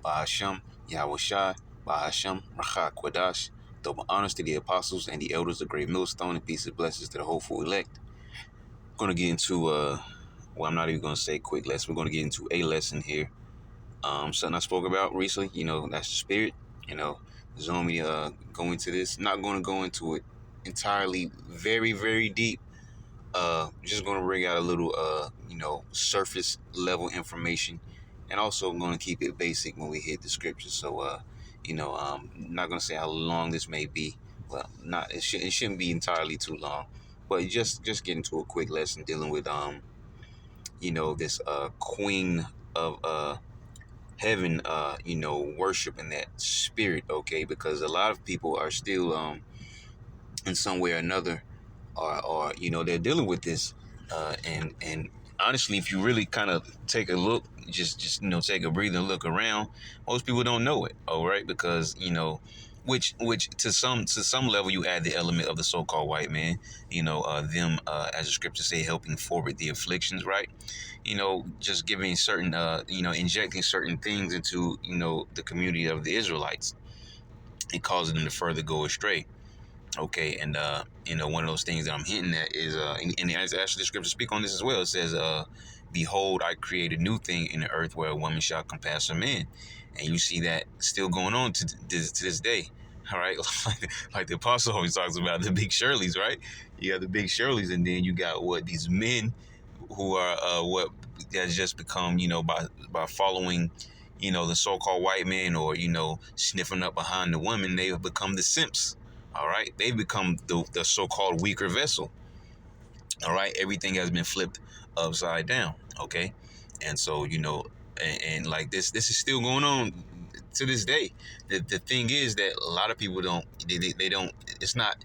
Bahasham Yahushai, Bahasham Rachak Kwadash. Double honors to the apostles and the elders of Great Millstone, and peace and blessings to the hopeful elect. We're going to get into, I'm not even going to say quick lesson. We're going to get into a lesson here. Something I spoke about recently, that's the spirit. Zoom me go into this. Not going to go into it entirely very, very deep. Just going to bring out a little, surface level information, and also going to keep it basic when we hit the scriptures. So, not going to say how long this may be. Well, it shouldn't be entirely too long, but just get into a quick lesson dealing with, this queen of heaven, worship and that spirit. Okay, because a lot of people are still, in some way or another, or they're dealing with this, and honestly, if you really kind of take a look, just take a breather and look around, most people don't know it. All right, because which to some level, you add the element of the so-called white man, them, as the scriptures say, helping forward the afflictions, right? Just giving certain, injecting certain things into the community of the Israelites and causing them to further go astray. Okay, and one of those things that I'm hinting at is, and as actually the scriptures speak on this as well. It says, "Behold, I create a new thing in the earth, where a woman shall compass a man," and you see that still going on to this day. All right, like the apostle always talks about the big Shirleys, right? You got the big Shirleys, and then you got these men who are what has just become, by following, the so-called white man, or sniffing up behind the women, they have become the simps. All right, they've become the so-called weaker vessel. All right, everything has been flipped upside down. Okay, and so and like this is still going on to this day. The thing is that a lot of people don't. They don't. It's not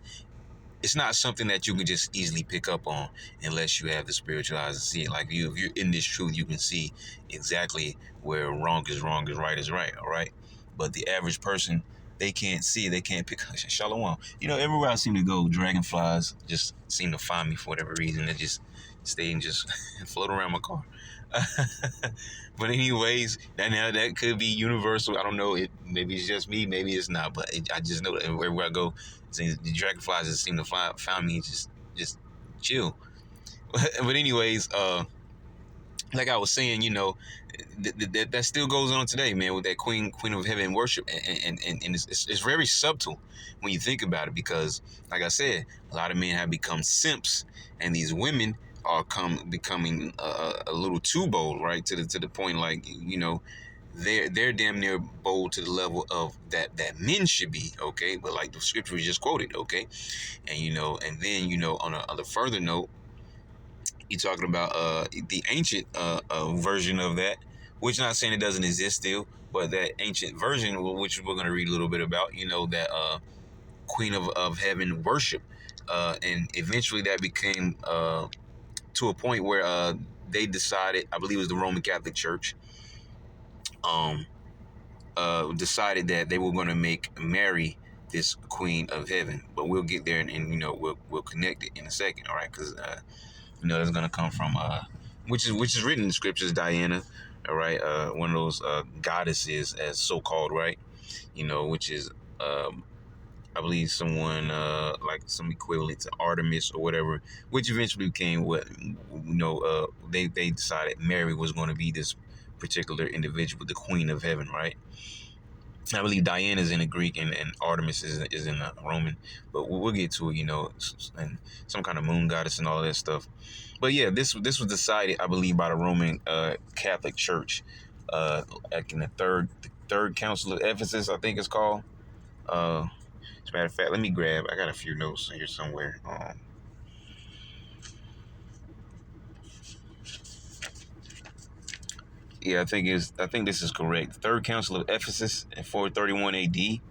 something that you can just easily pick up on unless you have the spiritual eyes to see it. Like if you're in this truth, you can see exactly where wrong is right is right. All right, but the average person, they can't see it. They can't pick up. Shalom. Everywhere I seem to go, dragonflies just seem to find me for whatever reason. They just stay and just float around my car. But anyways, that could be universal. I don't know. Maybe it's just me. Maybe it's not. But I just know that everywhere I go, the dragonflies just seem to find me. Just chill. But anyways, like I was saying, that still goes on today, man, with that queen of heaven worship, and it's very subtle when you think about it, because, like I said, a lot of men have become simps, and these women are becoming a little too bold, right? To the point, like, they're damn near bold to the level of that men should be, okay? But like the scripture we just quoted, okay, and and then on a further note, you're talking about the ancient version of that, which not saying it doesn't exist still, but that ancient version, which we're going to read a little bit about, that queen of heaven worship, and eventually that became to a point where they decided, I believe it was the Roman Catholic Church, decided that they were going to make Mary this queen of heaven. But we'll get there, and we'll connect it in a second, all right? Because that's going to come from which is written in the scriptures, Diana, all right, one of those goddesses, as so-called, right? Which is I believe someone like some equivalent to Artemis or whatever, which eventually became what they decided Mary was going to be this particular individual, the queen of heaven, right? I believe Diana is in the Greek, and Artemis is in the Roman, but we'll get to it, and some kind of moon goddess and all that stuff. But yeah, this was decided, I believe, by the Roman Catholic Church, like in the third Council of Ephesus, I think it's called. As a matter of fact, I got a few notes here somewhere. Yeah, I think this is correct. Third Council of Ephesus in 431 A.D.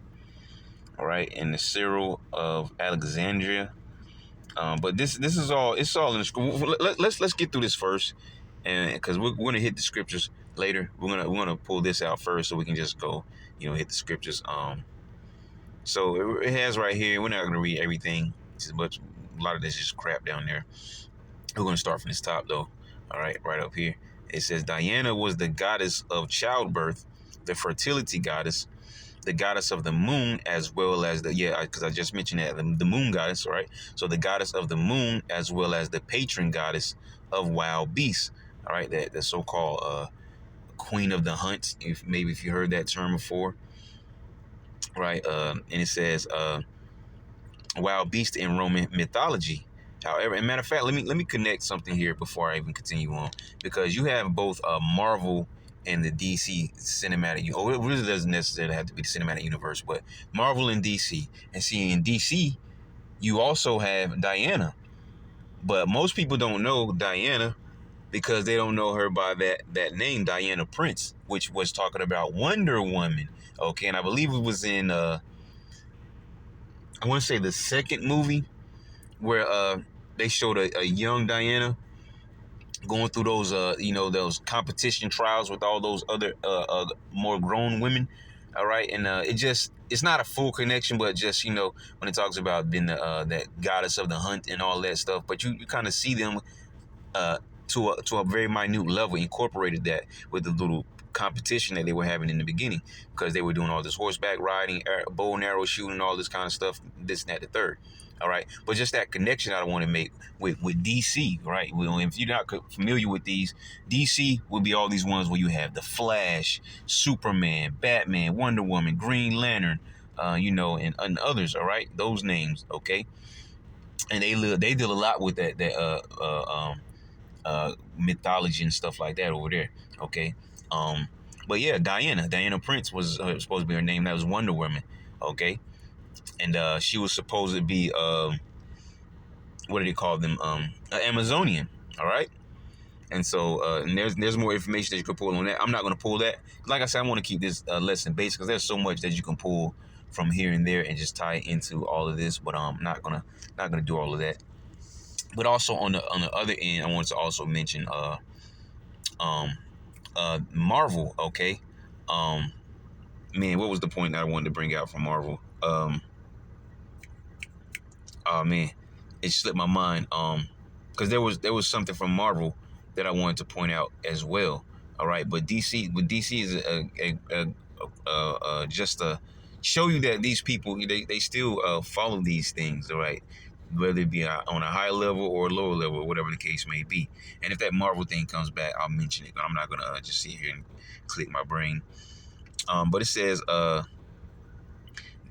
All right, and the Cyril of Alexandria. But this is all. It's all in the scripture. Let's get through this first, and because we're gonna hit the scriptures later. We're gonna pull this out first, so we can just go, hit the scriptures. So it has right here. We're not gonna read everything, but a lot of this is crap down there. We're gonna start from this top though. All right, right up here. It says Diana was the goddess of childbirth the fertility goddess, the goddess of the moon, as well as because I just mentioned that the moon goddess, right? So the goddess of the moon, as well as the patron goddess of wild beasts, all right? That the so-called queen of the hunt, if you heard that term before, right? And it says wild beast in Roman mythology. However, as a matter of fact, let me connect something here before I even continue on, because you have both Marvel and the DC cinematic. It really doesn't necessarily have to be the cinematic universe, but Marvel and DC. And see, in DC, you also have Diana, but most people don't know Diana because they don't know her by that name, Diana Prince, which was talking about Wonder Woman. Okay, and I believe it was in I want to say the second movie where they showed a young Diana going through those those competition trials with all those other more grown women. All right, and it's not a full connection, but just when it talks about being that goddess of the hunt and all that stuff, but you kind of see them to a very minute level, incorporated that with the little competition that they were having in the beginning, because they were doing all this horseback riding, bow and arrow shooting, all this kind of stuff, this and that, the third. All right, but just that connection I want to make with DC, right? If you're not familiar with these, DC will be all these ones where you have the Flash, Superman, Batman, Wonder Woman, Green Lantern, and others. All right, those names, okay, and they deal a lot with that mythology and stuff like that over there. Okay, but yeah, Diana Prince was supposed to be her name. That was Wonder Woman. Okay, and she was supposed to be what do they call them? Amazonian. All right. And so and there's more information that you can pull on that. I'm not going to pull that. Like I said, I want to keep this lesson basic because there's so much that you can pull from here and there and just tie into all of this. But I'm not gonna do all of that. But also on the other end, I wanted to also mention Marvel. Okay, man, what was the point that I wanted to bring out from Marvel? Oh man, it slipped my mind. Because there was something from Marvel that I wanted to point out as well. All right, but DC is just to show you that these people they still follow these things. All right, whether it be on a high level or a lower level, whatever the case may be. And if that Marvel thing comes back, I'll mention it. But I'm not gonna just sit here and click my brain. But it says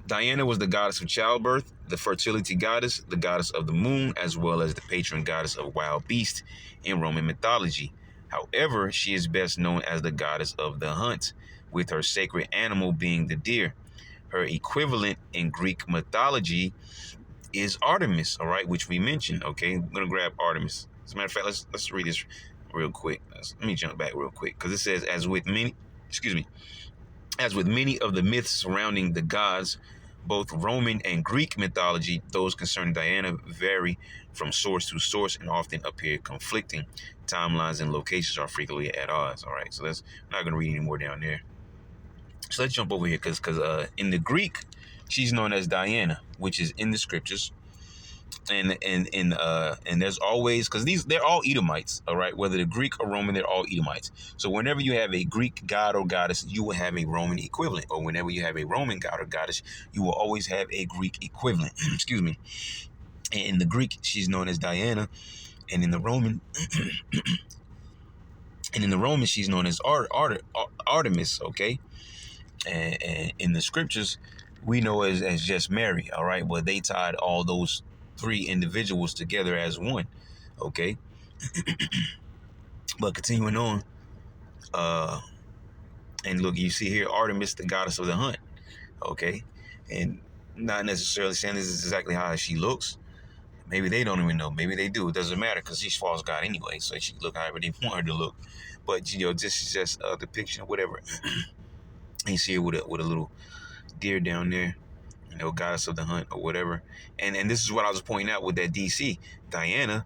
Diana was the goddess of childbirth, the fertility goddess, the goddess of the moon, as well as the patron goddess of wild beasts in Roman mythology. However, she is best known as the goddess of the hunt, with her sacred animal being the deer. Her equivalent in Greek mythology is Artemis, all right, which we mentioned. Okay, I'm gonna grab Artemis. As a matter of fact, let's read this real quick. Let me jump back real quick because it says, as with many of the myths surrounding the gods, both Roman and Greek mythology, those concerning Diana vary from source to source and often appear conflicting. Timelines and locations are frequently at odds. All right, so I'm not going to read any more down there. So let's jump over here because in the Greek, she's known as Diana, which is in the scriptures. And there's always, because they're all Edomites, all right, whether they're Greek or Roman, they're all Edomites. So whenever you have a Greek god or goddess, you will have a Roman equivalent, or whenever you have a Roman god or goddess, you will always have a Greek equivalent. Excuse me. And in the Greek, she's known as Diana, and in the Roman she's known as Artemis. Okay, and in the scriptures, we know as just Mary. All right, but they tied all those three individuals together as one. Okay. But continuing on, and look, you see here Artemis, the goddess of the hunt. Okay, and not necessarily saying this is exactly how she looks. Maybe they don't even know. Maybe they do. It doesn't matter because she's false god anyway, so she can look however they want her to look. But this is just a depiction of whatever. And you see her with a little deer down there, goddess of the hunt or whatever. And this is what I was pointing out with that DC Diana,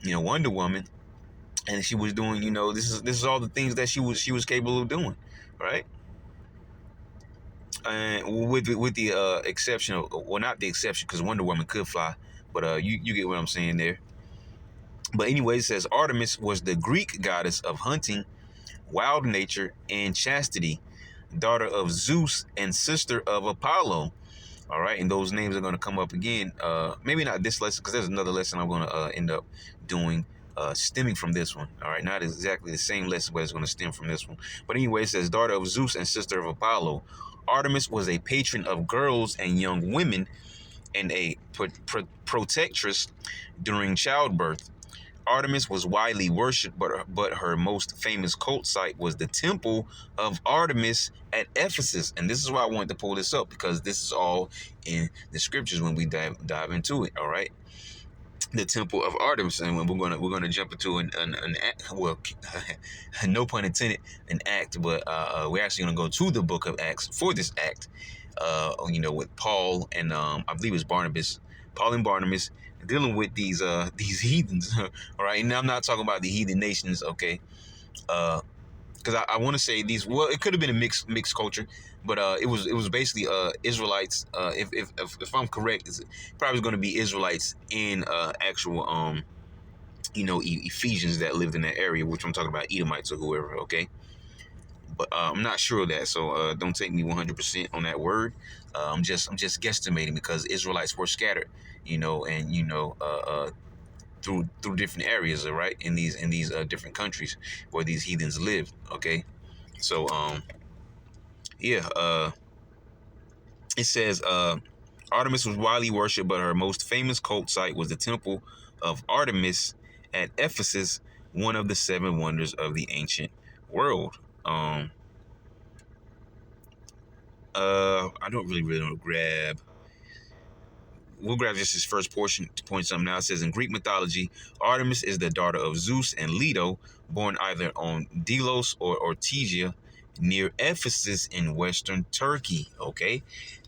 Wonder Woman, and she was doing, this is all the things that she was capable of doing, right? And with the exception of, well, not the exception because Wonder Woman could fly, but you get what I'm saying there. But anyway, it says Artemis was the Greek goddess of hunting, wild nature, and chastity. daughter of Zeus and sister of Apollo. All right, and those names are going to come up again. Maybe not this lesson, because there's another lesson I'm going to end up doing stemming from this one. All right, not exactly the same lesson, but it's going to stem from this one. But anyway, it says, daughter of Zeus and sister of Apollo. Artemis was a patron of girls and young women and a protectress during childbirth. Artemis was widely worshipped, but her most famous cult site was the Temple of Artemis at Ephesus. And this is why I wanted to pull this up, because this is all in the scriptures when we dive into it. All right, the Temple of Artemis, and we're gonna jump into an act, well, no pun intended, an act, but we're actually gonna go to the book of Acts for this act. With Paul and I believe it's Barnabas, Paul and Barnabas, dealing with these heathens. All right, and I'm not talking about the heathen nations, okay? Because I want to say these. Well, it could have been a mixed culture, but it was basically Israelites. If I'm correct, it's probably going to be Israelites in actual Ephesians that lived in that area, which I'm talking about Edomites or whoever. Okay. But I'm not sure of that, so don't take me 100% on that word. I'm just guesstimating, because Israelites were scattered, through different areas, right, in these different countries where these heathens lived. Okay, so it says Artemis was widely worshipped, but her most famous cult site was the Temple of Artemis at Ephesus, one of the 7 wonders of the ancient world. I don't really want to grab. We'll grab just this first portion to point something out. It says, in Greek mythology, Artemis is the daughter of Zeus and Leto, born either on Delos or Ortygia, near Ephesus in western Turkey. Okay,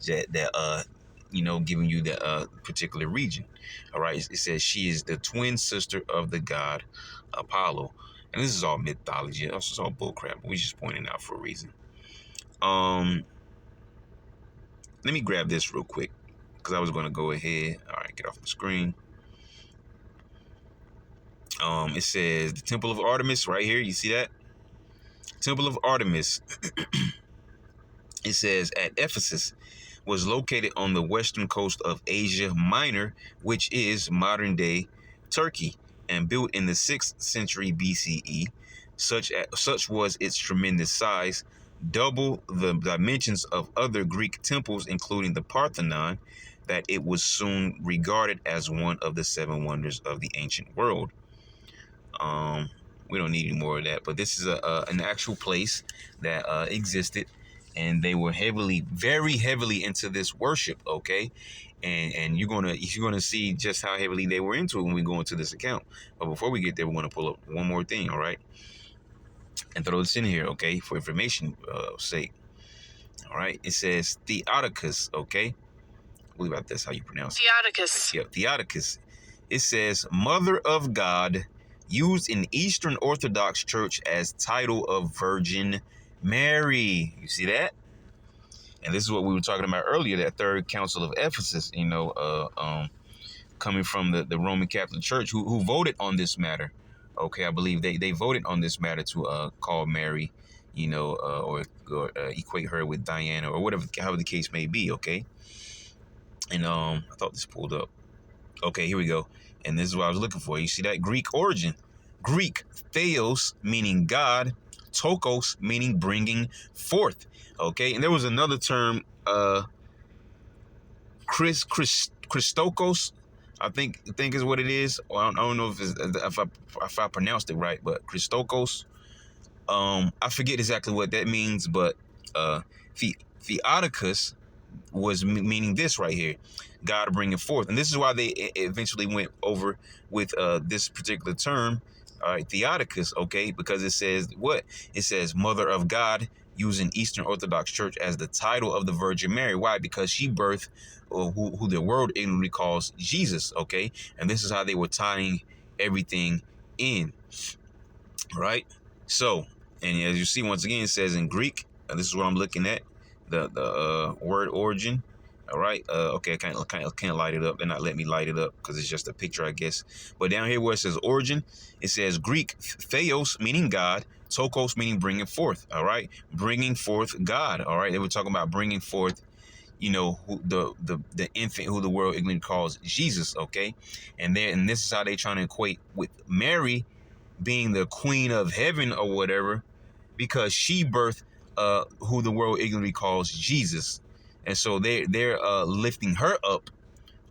giving you the particular region. All right, it says she is the twin sister of the god Apollo, and this is all mythology. This is all bullcrap. We just pointing out for a reason. Let me grab this real quick, because I was going to go ahead. All right, get off the screen. It says the Temple of Artemis right here. You see that? Temple of Artemis. It says at Ephesus, was located on the western coast of Asia Minor, which is modern day Turkey, and built in the 6th century BCE. Such was its tremendous size, double the dimensions of other Greek temples, including the Parthenon, that it was soon regarded as one of the 7 wonders of the ancient world. We don't need any more of that, but this is an actual place that existed, and they were very heavily into this worship. Okay, and you're gonna see just how heavily they were into it when we go into this account. But before we get there, we're gonna pull up one more thing. All right, and throw this in here, okay, for information sake. All right, it says Theotokos. Okay, I believe that's how you pronounce it. Theotokos. Yeah, Theotokos. It says Mother of God, used in Eastern Orthodox Church as title of Virgin Mary. You see that? And this is what we were talking about earlier, that Third Council of Ephesus, coming from the Roman Catholic Church, who voted on this matter. Okay, I believe they voted on this matter to call Mary, or equate her with Diana, or however the case may be. Okay, and I thought this pulled up. Okay, here we go. And this is what I was looking for. You see that Greek origin? Greek, theos, meaning God, tokos, meaning bringing forth. Okay, and there was another term, Christokos, I think is what it is. Well, I don't know if I pronounced it right, but Christokos. I forget exactly what that means, but Theotokos was meaning this right here, God bringing forth. And this is why they eventually went over with this particular term, Theotokos, okay, because it says what? It says Mother of God, using Eastern Orthodox Church as the title of the Virgin Mary. Why? Because she birthed who the world ignorantly calls Jesus, okay? And this is how they were tying everything in, right? So, and as you see, once again, it says in Greek, and this is what I'm looking at, the word origin. All right. Okay. I can't light it up. They're not letting me light it up because it's just a picture, I guess. But down here where it says origin, it says Greek theos meaning God, tokos meaning bringing forth. All right, bringing forth God. All right. They were talking about bringing forth, who, the infant who the world ignorantly calls Jesus. Okay, and this is how they trying to equate with Mary being the queen of heaven or whatever, because she birthed who the world ignorantly calls Jesus. And so they're lifting her up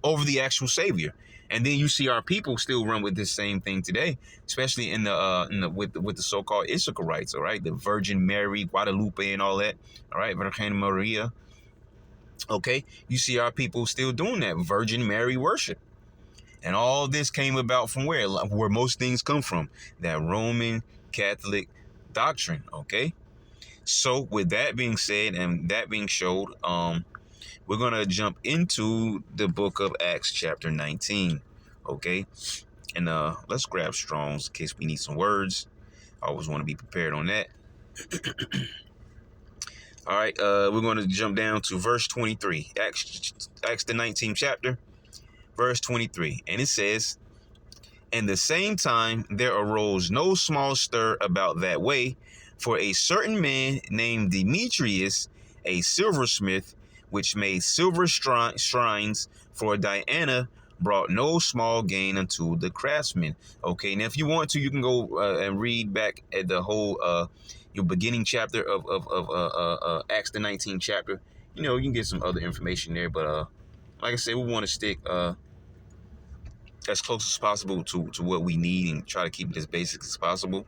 over the actual Savior. And then you see our people still run with this same thing today, especially with the so-called Issacharites, all right, the Virgin Mary, Guadalupe, and all that, all right, Virgen Maria. Okay, you see our people still doing that Virgin Mary worship. And all this came about from where most things come from, that Roman Catholic doctrine. Okay, so with that being said and that being showed, we're gonna jump into the book of Acts chapter 19. Okay, and let's grab Strong's in case we need some words. I always want to be prepared on that. All right, we're going to jump down to verse 23. Acts the 19th chapter, verse 23, and it says, "And the same time there arose no small stir about that way, for a certain man named Demetrius, a silversmith, which made silver shrines for Diana, brought no small gain unto the craftsmen." Okay, now if you want to, you can go and read back at the whole your beginning chapter of Acts the 19th chapter. You can get some other information there, but like I said, we want to stick as close as possible to what we need and try to keep it as basic as possible.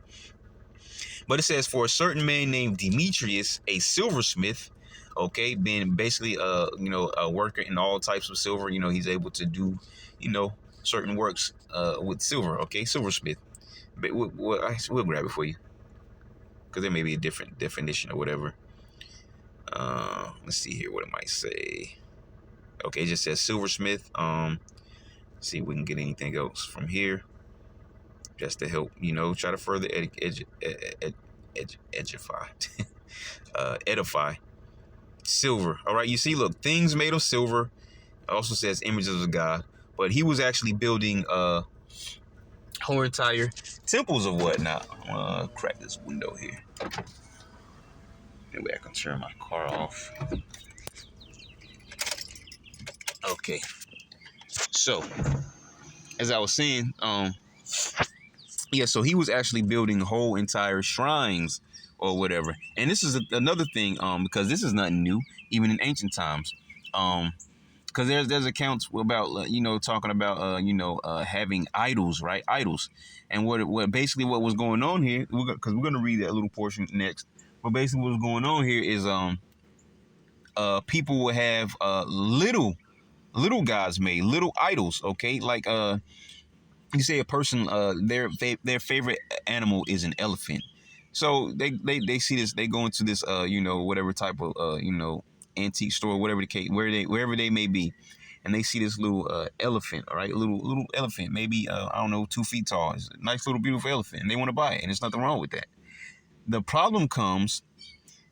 But it says, "For a certain man named Demetrius, a silversmith," okay, being basically a worker in all types of silver. He's able to do certain works with silver. Okay, silversmith. But we'll grab it for you because there may be a different definition or whatever. Let's see here what it might say. Okay, it just says silversmith. See if we can get anything else from here, just to help, try to further edify. Silver. All right, you see, look, things made of silver. It also says images of God, but he was actually building whole entire temples of whatnot. I'm gonna crack this window here. That way I can turn my car off. Okay. So, as I was saying, so he was actually building whole entire shrines or whatever. And this is another thing, because this is nothing new, even in ancient times. Because there's accounts about, talking about, having idols, right? Idols. And what basically what was going on here, because we're going to read that little portion next. But basically what's going on here is people will have little gods made, little idols, okay? Like you say a person their favorite animal is an elephant. So they see this, they go into this whatever type of antique store, whatever the case, wherever they may be, and they see this little elephant, all right, little elephant, maybe I don't know, 2 feet tall. It's a nice little beautiful elephant, and they want to buy it, and there's nothing wrong with that. The problem comes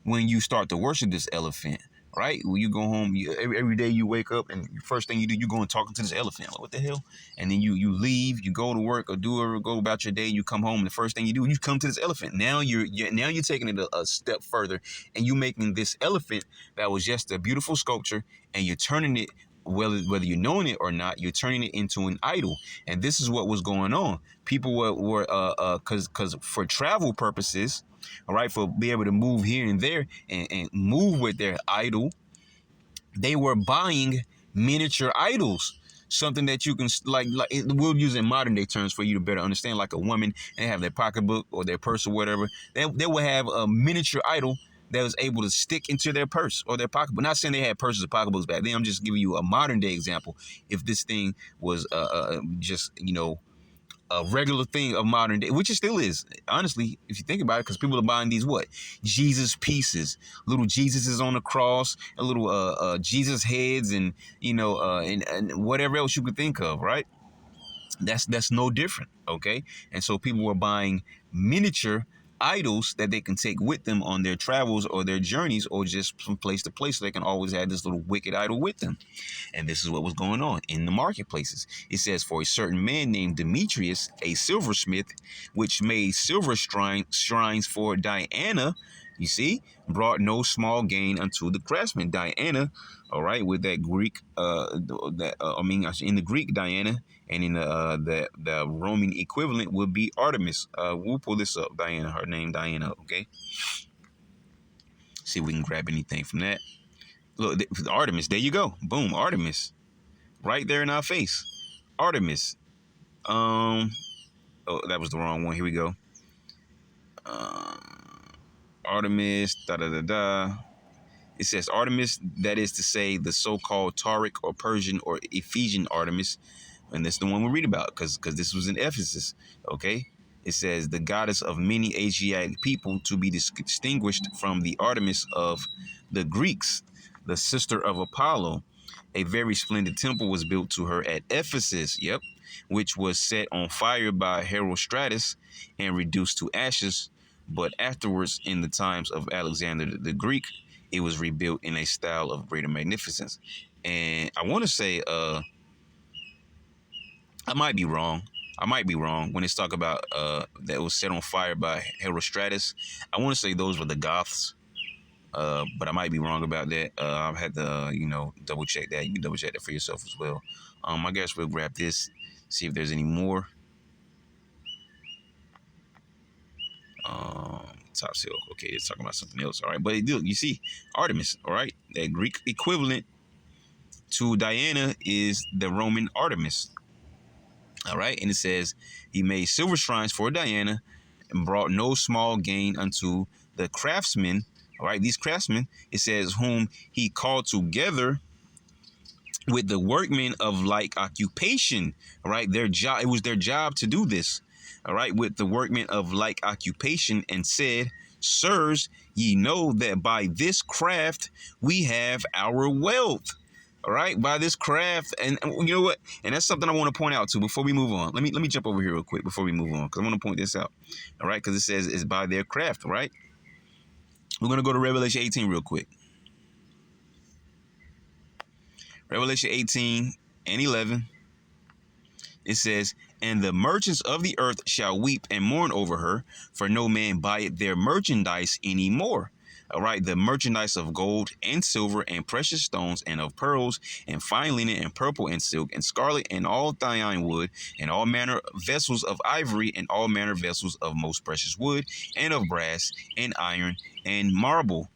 when you start to worship this elephant, right? When you go home, every day you wake up and the first thing you do, you go and talking to this elephant. Like, what the hell? And then you leave, you go to work or go about your day. You come home, and the first thing you do, you come to this elephant. Now you're taking it a step further, and you making this elephant that was just a beautiful sculpture, and you're turning it, whether you're knowing it or not, you're turning it into an idol. And this is what was going on. People were because for travel purposes, all right, for be able to move here and there and move with their idol, they were buying miniature idols, something that you can like we'll use in modern day terms for you to better understand, like a woman, and they have their pocketbook or their purse or whatever. They will have a miniature idol that was able to stick into their purse or their pocketbook. Not saying they had purses or pocketbooks back then. I'm just giving you a modern day example. If this thing was just a regular thing of modern day, which it still is, honestly, if you think about it, because people are buying these Jesus pieces, little Jesuses on the cross, and little Jesus heads, and and whatever else you could think of, right? That's no different, okay? And so people were buying miniature idols that they can take with them on their travels or their journeys, or just from place to place, so they can always have this little wicked idol with them. And this is what was going on in the marketplaces. It says, for a certain man named Demetrius, a silversmith, which made silver shrines for Diana, you see, brought no small gain unto the craftsman. Diana, all right, with that Greek, in the Greek, Diana, and in the Roman equivalent would be Artemis. We'll pull this up. Diana, her name Diana. Okay. See if we can grab anything from that. Look, Artemis. There you go. Boom, Artemis, right there in our face. Artemis. Oh, that was the wrong one. Here we go. Artemis. Da da da da. It says Artemis, that is to say, the so-called Tauric or Persian or Ephesian Artemis. And that's the one we read about, because this was in Ephesus, okay? It says the goddess of many Asiatic people, to be distinguished from the Artemis of the Greeks, the sister of Apollo. A very splendid temple was built to her at Ephesus, which was set on fire by Herostratus and reduced to ashes. But afterwards, in the times of Alexander the Greek, it was rebuilt in a style of greater magnificence. And I want to say, I might be wrong. When it's talk about that it was set on fire by Herostratus. I want to say those were the Goths, but I might be wrong about that. I've had to, double check that. You can double check that for yourself as well. I guess we'll grab this, see if there's any more. Top silk. Okay, it's talking about something else. All right, but you see, Artemis. All right, that Greek equivalent to Diana is the Roman Artemis. All right, and it says he made silver shrines for Diana and brought no small gain unto the craftsmen. All right, these craftsmen, it says, whom he called together with the workmen of like occupation. All right, their job, it was their job to do this. All right, with the workmen of like occupation, and said, sirs, ye know that by this craft we have our wealth. All right, by this craft, and you know what? And that's something I want to point out too before we move on. Let me jump over here real quick before we move on, because I want to point this out. All right, because it says it's by their craft. All right, we're gonna go to Revelation 18 real quick. Revelation 18 and 11. It says, and the merchants of the earth shall weep and mourn over her, for no man buyeth their merchandise any more. All right, the merchandise of gold and silver and precious stones and of pearls and fine linen and purple and silk and scarlet and all thyine wood and all manner vessels of ivory and all manner vessels of most precious wood and of brass and iron and marble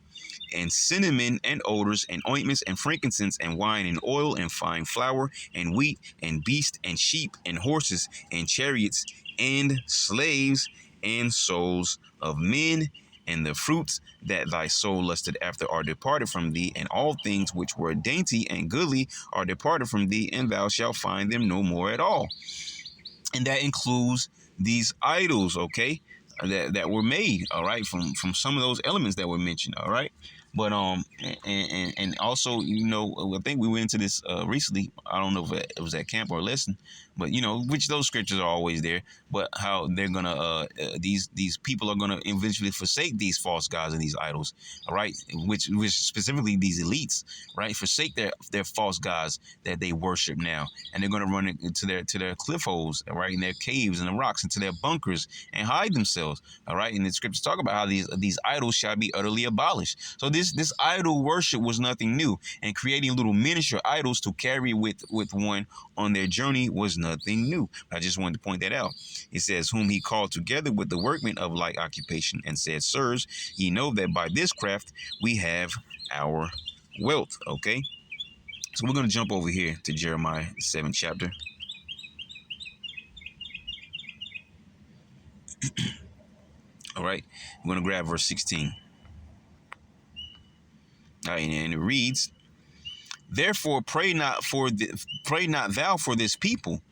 and cinnamon and odors and ointments and frankincense and wine and oil and fine flour and wheat and beast and sheep and horses and chariots and slaves and souls of men, and the fruits that thy soul lusted after are departed from thee, and all things which were dainty and goodly are departed from thee, and thou shalt find them no more at all. And that includes these idols, okay, that were made, all right, from some of those elements that were mentioned, all right. But and also, I think we went into this recently. I don't know if it was at camp or lesson, but which those scriptures are always there. But how they're gonna these people are gonna eventually forsake these false gods and these idols, all right. Which specifically these elites, right, forsake their false gods that they worship now, and they're gonna run into their cliff holes, all right, in their caves and the rocks, into their bunkers, and hide themselves, all right. And the scriptures talk about how these idols shall be utterly abolished. So this idol worship was nothing new, and creating little miniature idols to carry with one on their journey was nothing new. I just wanted to point that out. It says, whom he called together with the workmen of like occupation, and said, sirs, ye know that by this craft we have our wealth. Okay, so we're going to jump over here to Jeremiah 7th chapter. All right, we're going to grab verse 16. All right, and it reads, therefore pray not thou for this people,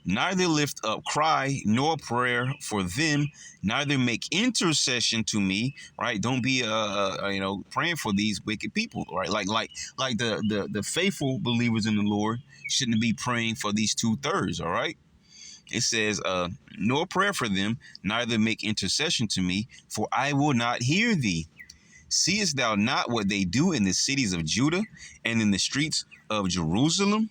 neither lift up cry nor prayer for them, neither make intercession to me. Right? Don't be praying for these wicked people. Right? Like the faithful believers in the Lord shouldn't be praying for these 2/3. All right. It says, nor prayer for them, neither make intercession to me, for I will not hear thee. Seest thou not what they do in the cities of Judah and in the streets of Jerusalem?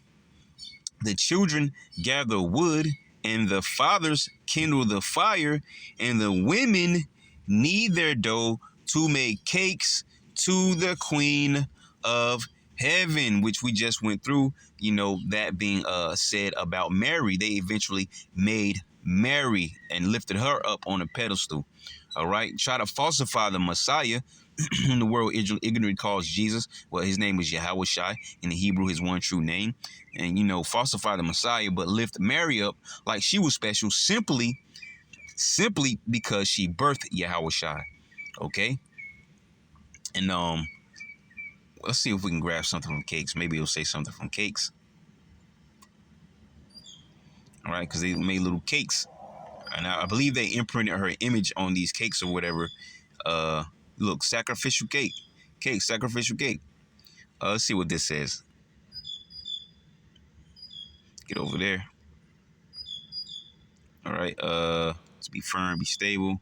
The children gather wood, and the fathers kindle the fire, and the women knead their dough to make cakes to the Queen of Heaven, which we just went through, that being said about Mary. They eventually made Mary and lifted her up on a pedestal. All right. Try to falsify the Messiah. The world ignorantly calls Jesus. Well, his name is Yahweh Shai. In the Hebrew, his one true name. And, falsify the Messiah, but lift Mary up like she was special simply because she birthed Yahweh Shai. Okay? And let's see if we can grab something from Cakes. Maybe it'll say something from Cakes. All right, because they made little cakes. And I believe they imprinted her image on these cakes or whatever. Look, sacrificial cake. Sacrificial cake. Let's see what this says. Get over there. All right. To be firm, be stable.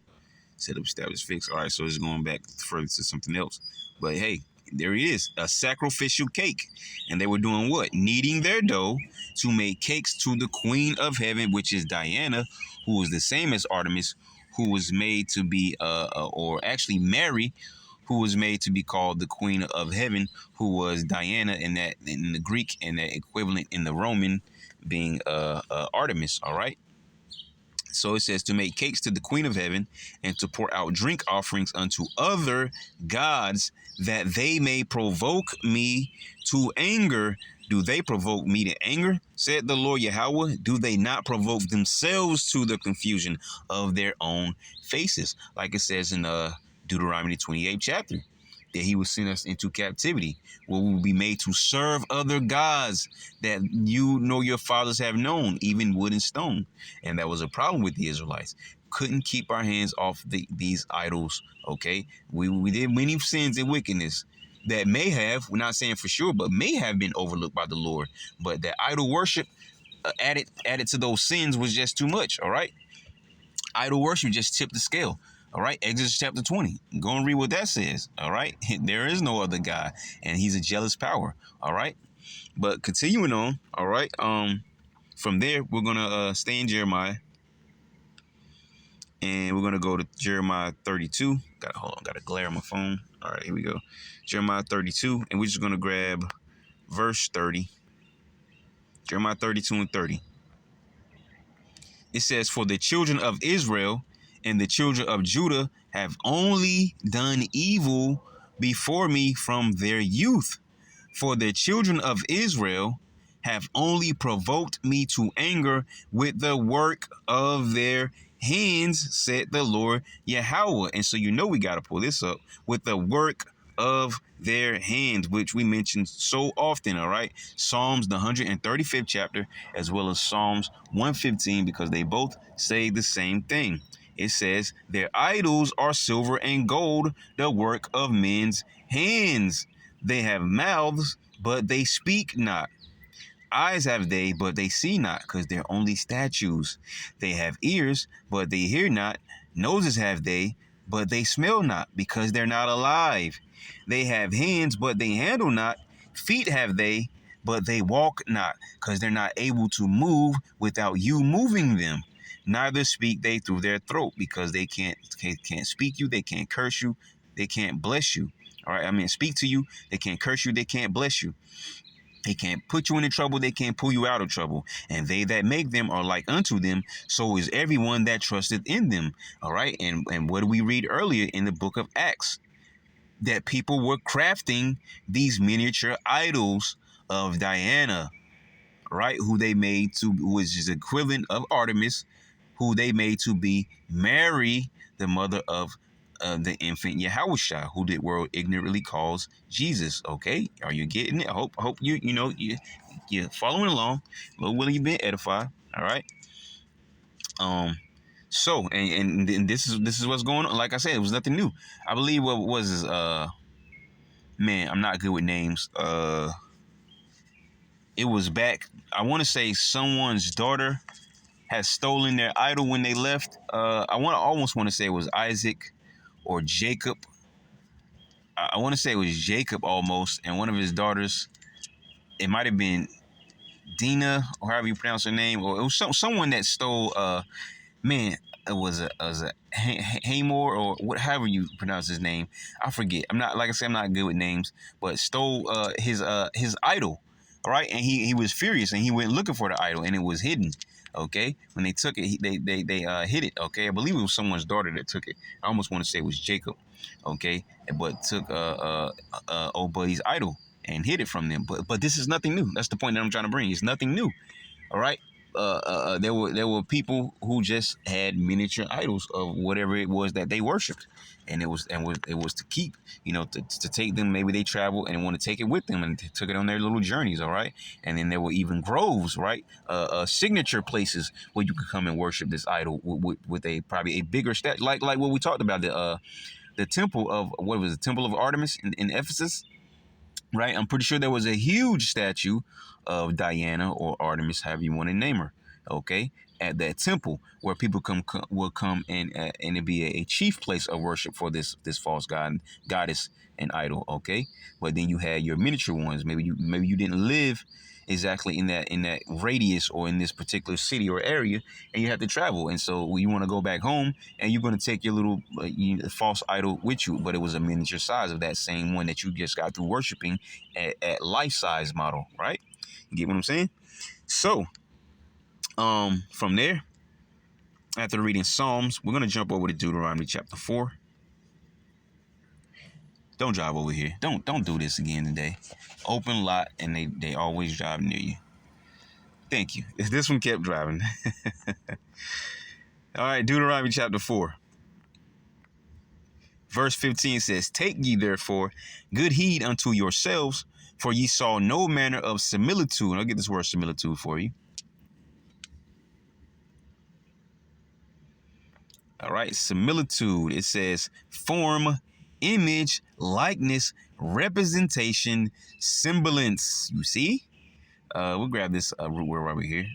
Set up, establish, fix. All right. So it's going back further to something else. But hey, there it is. A sacrificial cake. And they were doing what? Kneading their dough to make cakes to the Queen of Heaven, which is Diana, who was the same as Artemis, who was made to be, or actually Mary, who was made to be called the Queen of Heaven, who was Diana in the Greek, and the equivalent in the Roman being Artemis. All right. So it says to make cakes to the Queen of Heaven, and to pour out drink offerings unto other gods, that they may provoke me to anger. Do they provoke me to anger? Said the Lord Yahweh. Do they not provoke themselves to the confusion of their own faces? Like it says in Deuteronomy 28th chapter, that he will send us into captivity, where we will be made to serve other gods that you know your fathers have known, even wood and stone. And that was a problem with the Israelites. Couldn't keep our hands off these idols, okay? We did many sins and wickedness that may have, we're not saying for sure, but may have been overlooked by the Lord. But that idol worship added to those sins was just too much, all right? Idol worship just tipped the scale. All right, Exodus chapter 20. Go and read what that says. All right, there is no other God, and he's a jealous power. All right, but continuing on. All right, from there we're gonna stay in Jeremiah, and we're gonna go to Jeremiah 32. Gotta glare on my phone. All right, here we go. Jeremiah 32, and we're just gonna grab verse 30. Jeremiah 32 and 30. It says, "For the children of Israel and the children of Judah have only done evil before me from their youth. For the children of Israel have only provoked me to anger with the work of their hands, said the Lord Yahweh." And so we got to pull this up, with the work of their hands, which we mentioned so often. All right, Psalms the 135th chapter, as well as Psalms 115, because they both say the same thing. It says, "Their idols are silver and gold, the work of men's hands. They have mouths, but they speak not. Eyes have they, but they see not, because they're only statues. They have ears, but they hear not. Noses have they, but they smell not, because they're not alive. They have hands, but they handle not. Feet have they, but they walk not, because they're not able to move without you moving them. Neither speak they through their throat," because they can't speak you, they can't curse you, they can't bless you. All right, I mean, speak to you, they can't curse you, they can't bless you. They can't put you into trouble, they can't pull you out of trouble. And they that make them are like unto them, so is everyone that trusteth in them. All right, and what did we read earlier in the book of Acts? That people were crafting these miniature idols of Diana, right? Who is equivalent of Artemis, who they made to be Mary, the mother of the infant Yahushua, who the world ignorantly calls Jesus. Okay, are you getting it? I hope you're following along. Lord willing, you've been edified. All right. So and this is what's going on. Like I said, it was nothing new. I believe what was his man, I'm not good with names. It was back, I want to say someone's daughter had stolen their idol when they left. Almost want to say it was Isaac or Jacob. I want to say it was Jacob almost, and one of his daughters. It might have been Dina, or however you pronounce her name, or it was someone that stole. Man, it was a Hamor, or whatever you pronounce his name. I forget. I'm not, like I said, I'm not good with names, but stole his idol. All right, and he was furious, and he went looking for the idol, and it was hidden. Okay, when they took it, they hid it. Okay, I believe it was someone's daughter that took it. I almost want to say it was Jacob. Okay, but took old buddy's idol and hid it from them. But this is nothing new. That's the point that I'm trying to bring. It's nothing new. All right. There were people who just had miniature idols of whatever it was that they worshipped, and it was to keep, to take them. Maybe they traveled and want to take it with them, and took it on their little journeys. All right, and then there were even groves, right? Signature places where you could come and worship this idol with a probably a bigger statue, like what we talked about, the temple of, what was it, the temple of Artemis in Ephesus. Right, I'm pretty sure there was a huge statue of Diana or Artemis, however you want to name her. Okay, at that temple where people will come and it be a chief place of worship for this false goddess and idol. Okay, but then you had your miniature ones. Maybe you didn't live exactly in that radius or in this particular city or area, and you have to travel, and so you want to go back home, and you're going to take your little false idol with you, but it was a miniature size of that same one that you just got through worshiping at life size model, right? You get what I'm saying? So from there, after reading Psalms, we're going to jump over to Deuteronomy chapter 4. Don't drive over here. Don't do this again today. Open lot, and they always drive near you. Thank you. If this one kept driving. All right, Deuteronomy chapter 4. Verse 15 says, "Take ye therefore good heed unto yourselves, for ye saw no manner of similitude." And I'll get this word similitude for you. All right, similitude. It says form, image, likeness, representation, semblance. You see? We'll grab this root word right here.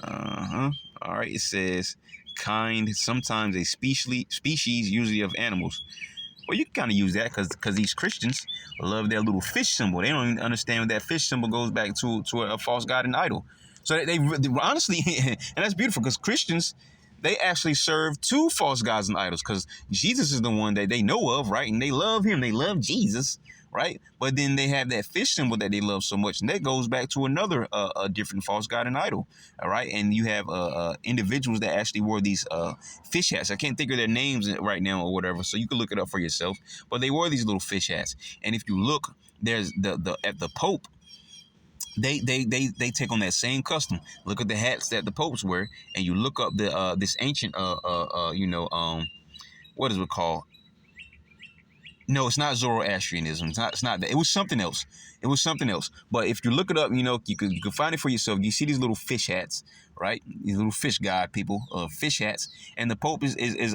All right, it says kind, sometimes a species, usually of animals. Well, you can kind of use that because these Christians love their little fish symbol. They don't even understand what that fish symbol goes back to a false god and idol. So they honestly, and that's beautiful, because Christians, they actually serve two false gods and idols, because Jesus is the one that they know of, right? And they love him. They love Jesus, right? But then they have that fish symbol that they love so much, and that goes back to another a different false god and idol, all right? And you have individuals that actually wore these fish hats. I can't think of their names right now or whatever, so you can look it up for yourself. But they wore these little fish hats, and if you look, there's at the Pope. They take on that same custom. Look at the hats that the popes wear, and you look up this ancient what is it called? No, it's not Zoroastrianism. It's not that. It was something else. But if you look it up, you can find it for yourself. You see these little fish hats, right? These little fish god people, fish hats, and the Pope is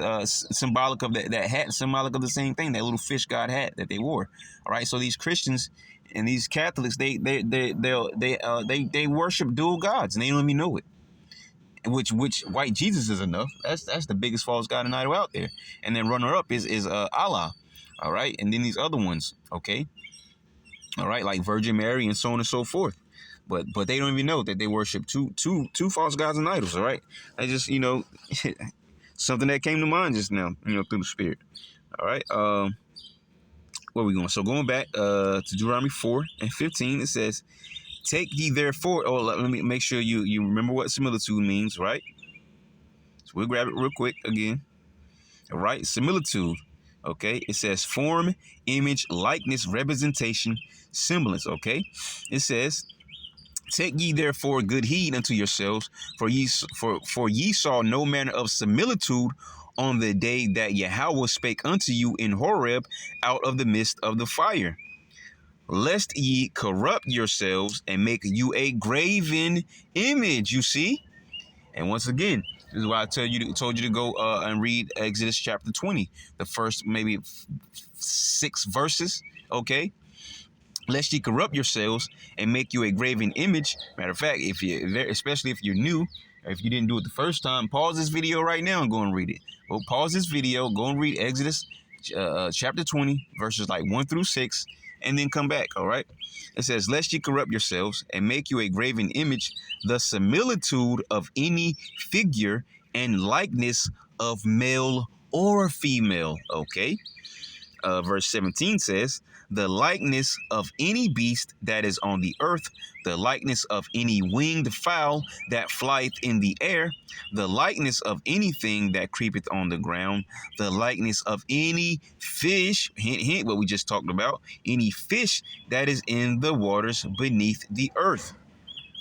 symbolic of that hat, symbolic of the same thing, that little fish god hat that they wore. All right, so these Christians and these Catholics, they worship dual gods, and they don't even know it. Which white Jesus is enough. That's the biggest false god and idol out there. And then runner up is Allah. All right, and then these other ones, okay, all right, like Virgin Mary and so on and so forth. But they don't even know that they worship two false gods and idols. All right, I just something that came to mind just now, through the Spirit. All right, where we going? So going back to Deuteronomy 4 and 15, it says, "Take ye therefore." Oh, let me make sure you remember what similitude means, right? So we'll grab it real quick again. All right, similitude. Okay, it says form, image, likeness, representation, semblance. Okay, it says, "Take ye therefore good heed unto yourselves, for ye saw no manner of similitude on the day that Yahweh spake unto you in Horeb out of the midst of the fire, lest ye corrupt yourselves and make you a graven image." You see, and once again, this is why I told you to go and read Exodus chapter 20, the first maybe 6 verses. Okay, lest ye corrupt yourselves and make you a graven image. Matter of fact, especially if you're new, or if you didn't do it the first time, pause this video right now and go and read it. Well, pause this video, go and read Exodus chapter 20, verses like 1 through 6, and then come back, all right? It says, lest ye corrupt yourselves and make you a graven image, the similitude of any figure and likeness of male or female, okay? Verse 17 says, the likeness of any beast that is on the earth, the likeness of any winged fowl that flieth in the air, the likeness of anything that creepeth on the ground, the likeness of any fish, hint, hint, what we just talked about, any fish that is in the waters beneath the earth.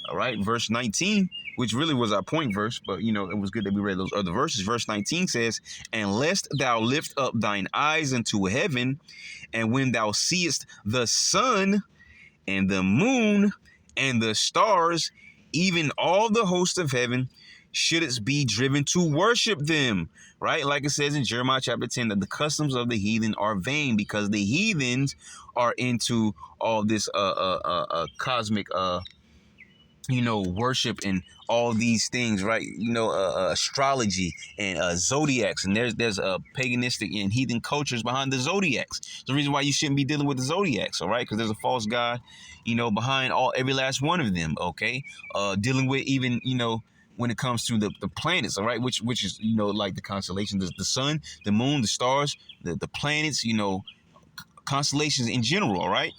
All right, verse 19, which really was our point verse, but, you know, it was good that we read those other verses. Verse 19 says, and lest thou lift up thine eyes unto heaven, and when thou seest the sun and the moon and the stars, even all the host of heaven, shouldst be driven to worship them. Right? Like it says in Jeremiah chapter 10, that the customs of the heathen are vain, because the heathens are into all this cosmic worship and all these things, right? Astrology and zodiacs, and there's paganistic and heathen cultures behind the zodiacs. It's the reason why you shouldn't be dealing with the zodiacs, all right? Because there's a false god, behind every last one of them, okay? Dealing with even, when it comes to the planets, all right, which is, like the constellations, the sun, the moon, the stars, the planets, constellations in general, all right?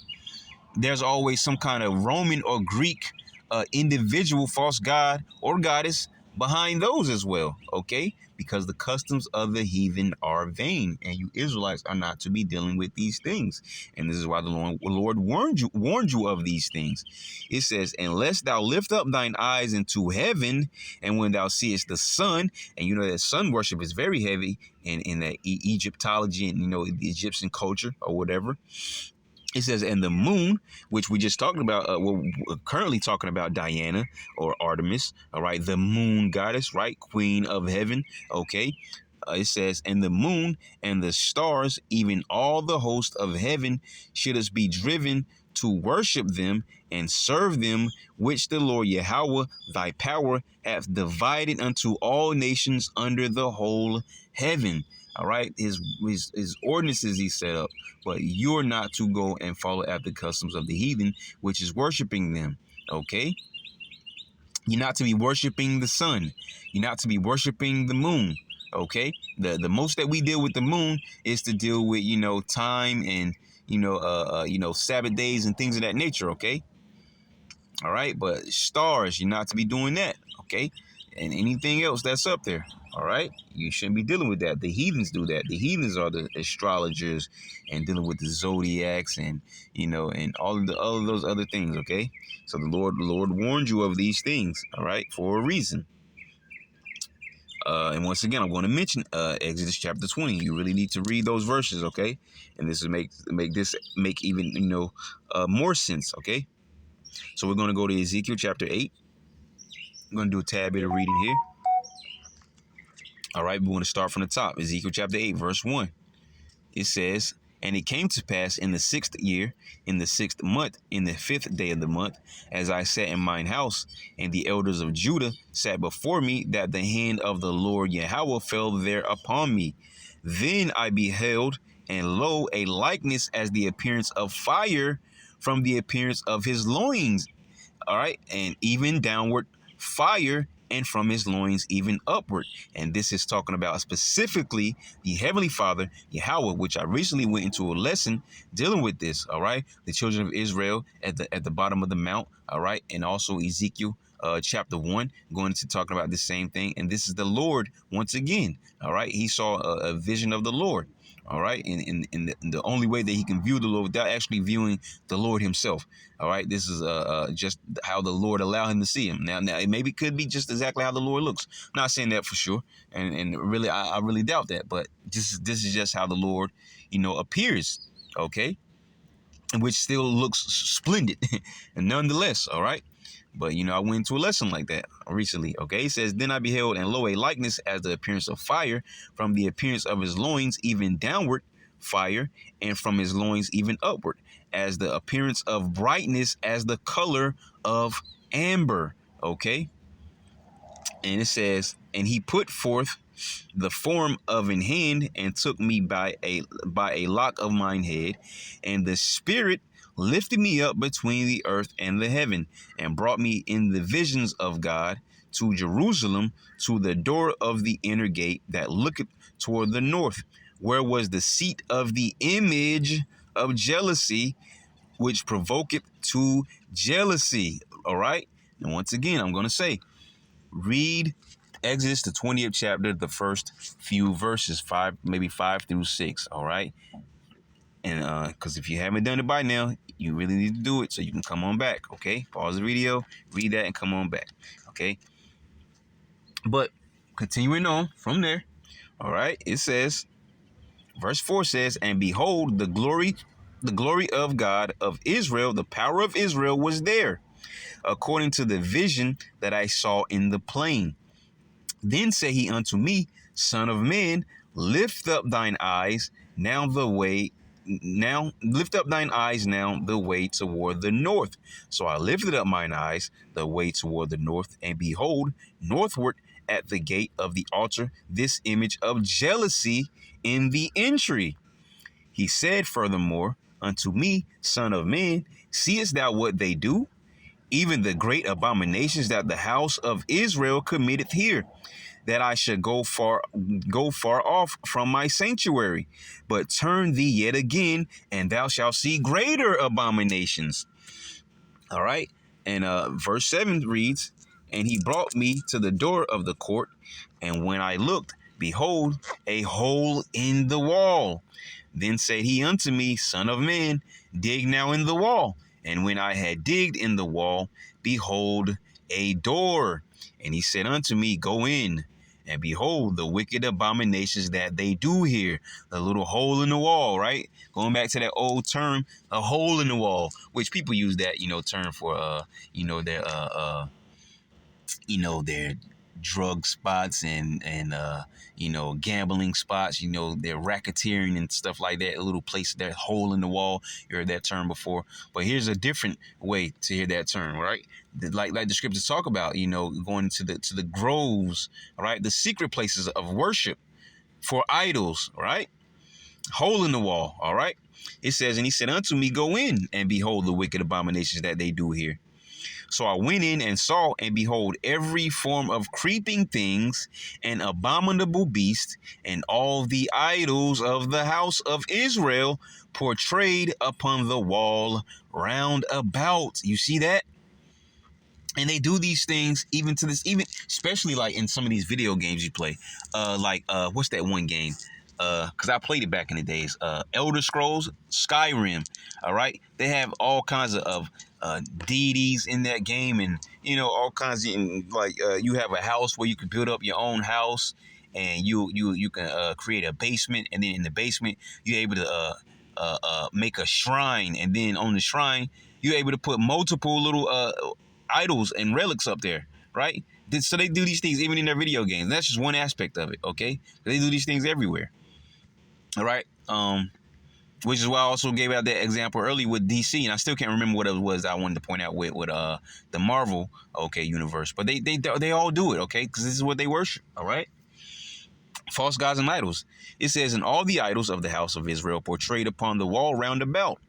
There's always some kind of Roman or Greek individual false god or goddess behind those as well, okay? Because the customs of the heathen are vain, and you Israelites are not to be dealing with these things. And this is why the Lord warned you of these things. It says, unless thou lift up thine eyes into heaven, and when thou seest the sun, and that sun worship is very heavy in that Egyptology and the Egyptian culture or whatever. It says, and the moon, which we just talked about, we're currently talking about Diana or Artemis, all right, the moon goddess, right, queen of heaven, okay. It says, and the moon and the stars, even all the host of heaven, should us be driven to worship them and serve them, which the Lord Yahweh, thy power, hath divided unto all nations under the whole heaven. All right, his ordinances he set up, but you're not to go and follow after the customs of the heathen, which is worshiping them. Okay, you're not to be worshiping the sun. You're not to be worshiping the moon. Okay, the most that we deal with the moon is to deal with time and Sabbath days and things of that nature. Okay, all right, but stars, you're not to be doing that. Okay, and anything else that's up there. All right, you shouldn't be dealing with that. The heathens do that. The heathens are the astrologers and dealing with the zodiacs and and all of those other things. Okay, so the Lord warned you of these things. All right, for a reason. And once again, I'm going to mention Exodus chapter 20. You really need to read those verses. Okay, and this will make even more sense. Okay, so we're going to go to Ezekiel chapter 8. I'm going to do a tad bit of reading here. All right, we want to start from the top. Ezekiel chapter 8, verse 1. It says, and it came to pass in the 6th year, in the 6th month, in the 5th day of the month, as I sat in mine house, and the elders of Judah sat before me, that the hand of the Lord Yahweh fell there upon me. Then I beheld, and lo, a likeness as the appearance of fire from the appearance of his loins. All right, and even downward fire, and from his loins even upward. And this is talking about specifically the Heavenly Father, Yahweh, which I recently went into a lesson dealing with this, all right? The children of Israel at the bottom of the mount, all right? And also Ezekiel chapter 1, going into talking about the same thing. And this is the Lord once again, all right? He saw a vision of the Lord. All right, in the only way that he can view the Lord without actually viewing the Lord himself. All right, this is just how the Lord allowed him to see him. Now it maybe could be just exactly how the Lord looks. I'm not saying that for sure, and really I really doubt that. But this is just how the Lord appears. Okay, and which still looks splendid, and nonetheless. All right. But, I went into a lesson like that recently, okay? It says, then I beheld, and lo, a likeness as the appearance of fire from the appearance of his loins, even downward fire, and from his loins even upward, as the appearance of brightness, as the color of amber. Okay. And it says, and he put forth the form of an hand, and took me by a lock of mine head, and the Spirit lifted me up between the earth and the heaven, and brought me in the visions of God to Jerusalem, to the door of the inner gate that looketh toward the north, where was the seat of the image of jealousy, which provoketh to jealousy. All right. And once again, I'm going to say, read Exodus, the 20th chapter, the first few verses, maybe 5 through 6. All right. And because if you haven't done it by now, you really need to do it so you can come on back. Okay. Pause the video, read that, and come on back. Okay. But continuing on from there. All right. It says, verse 4 says, and behold, the glory of God of Israel, the power of Israel was there, according to the vision that I saw in the plain. Then said he unto me, Son of man, lift up thine eyes now the way toward the north. So I lifted up mine eyes the way toward the north, and behold, northward at the gate of the altar, this image of jealousy in the entry. He said furthermore unto me, Son of man, seest thou what they do? Even the great abominations that the house of Israel committeth here, that I should go far off from my sanctuary. But turn thee yet again, and thou shalt see greater abominations. All right. And verse 7 reads, and he brought me to the door of the court, and when I looked, behold, a hole in the wall. Then said he unto me, Son of man, dig now in the wall. And when I had digged in the wall, behold, a door. And he said unto me, Go in, and behold the wicked abominations that they do here. The little hole in the wall, right? Going back to that old term, a hole in the wall, which people use that, term for, their drug spots and gambling spots, their racketeering and stuff like that, a little place, that hole in the wall. You heard that term before, but here's a different way to hear that term, right? Like the scriptures talk about, going to the groves, right? The secret places of worship for idols, right? Hole in the wall, all right? It says, and he said unto me, Go in, and behold the wicked abominations that they do here. So I went in and saw, and behold, every form of creeping things, and abominable beast, and all the idols of the house of Israel portrayed upon the wall round about. You see that? And they do these things even to this, even especially like in some of these video games you play. What's that one game? Because I played it back in the days. Elder Scrolls, Skyrim. All right, they have all kinds of deities in that game, and all kinds of you have a house where you can build up your own house, and you can create a basement, and then in the basement you're able to make a shrine, and then on the shrine you're able to put multiple little idols and relics up there, right? So they do these things even in their video games. That's just one aspect of it, okay? They do these things everywhere. All right. Which is why I also gave out that example early with DC, and I still can't remember what it was I wanted to point out with the Marvel universe. But they all do it, okay? Because this is what they worship, all right? False gods and idols. It says, and all the idols of the house of Israel portrayed upon the wall round about.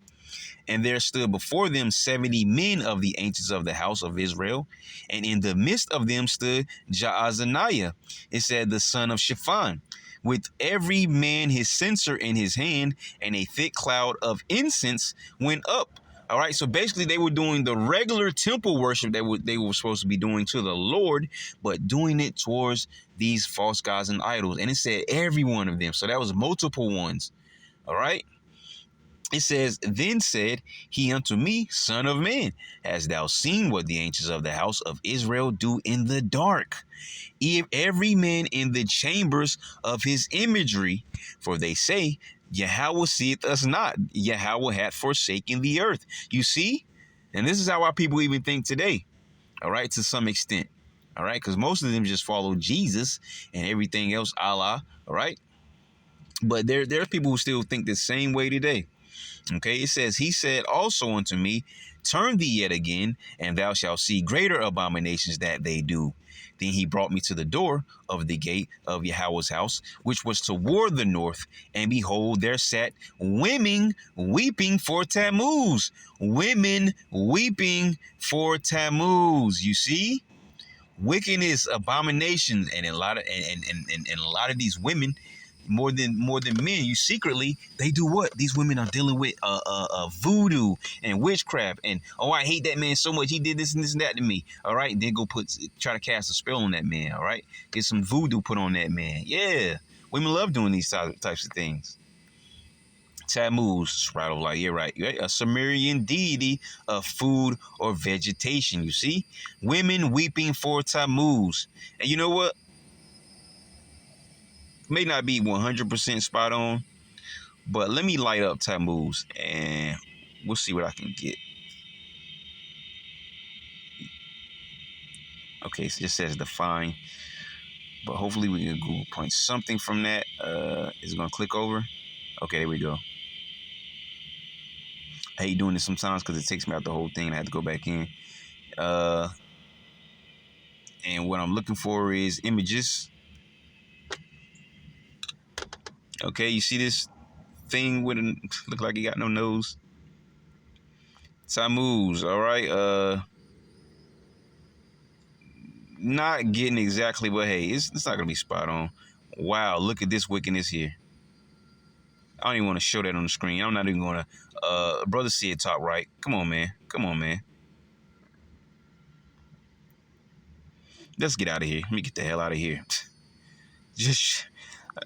And there stood before them 70 men of the ancients of the house of Israel, and in the midst of them stood Jaazaniah, it said, the son of Shaphan, with every man his censer in his hand, and a thick cloud of incense went up. All right, so basically they were doing the regular temple worship that they were supposed to be doing to the Lord, but doing it towards these false gods and idols. And it said every one of them, so that was multiple ones. All right. It says, then said he unto me, Son of man, hast thou seen what the ancients of the house of Israel do in the dark? Every man in the chambers of his imagery, for they say, Yahweh seeth us not, Yahweh hath forsaken the earth. You see? And this is how our people even think today, all right, to some extent, all right, because most of them just follow Jesus and everything else, Allah, all right? But there are people who still think the same way today. Okay, it says, he said also unto me, turn thee yet again, and thou shalt see greater abominations that they do. Then he brought me to the door of the gate of Yahweh's house, which was toward the north, and behold, there sat women weeping for Tammuz. Women weeping for Tammuz. You see? Wickedness, abominations, and a lot of these women, more than men, you secretly, they do what? These women are dealing with voodoo and witchcraft, and I hate that man so much, he did this and this and that to me. All right, then go try to cast a spell on that man. All right, get some voodoo put on that man. Yeah, women love doing these types of things. Tammuz, right? Like, yeah, right. A Sumerian deity of food or vegetation. You see, women weeping for Tammuz, and you know what? May not be 100% spot on, but let me light up Tammuz, and we'll see what I can get. Okay, so it just says define, but hopefully we can Google point something from that. Is it gonna click over? Okay, there we go. I hate doing this sometimes because it takes me out the whole thing and I have to go back in. And what I'm looking for is images. Okay, you see this thing with look like he got no nose. Tammuz, all right. Not getting exactly, but hey, it's not gonna be spot on. Wow, look at this wickedness here. I don't even want to show that on the screen. I'm not even gonna. Brother, see it top right. Come on, man. Come on, man. Let's get out of here. Let me get the hell out of here. Just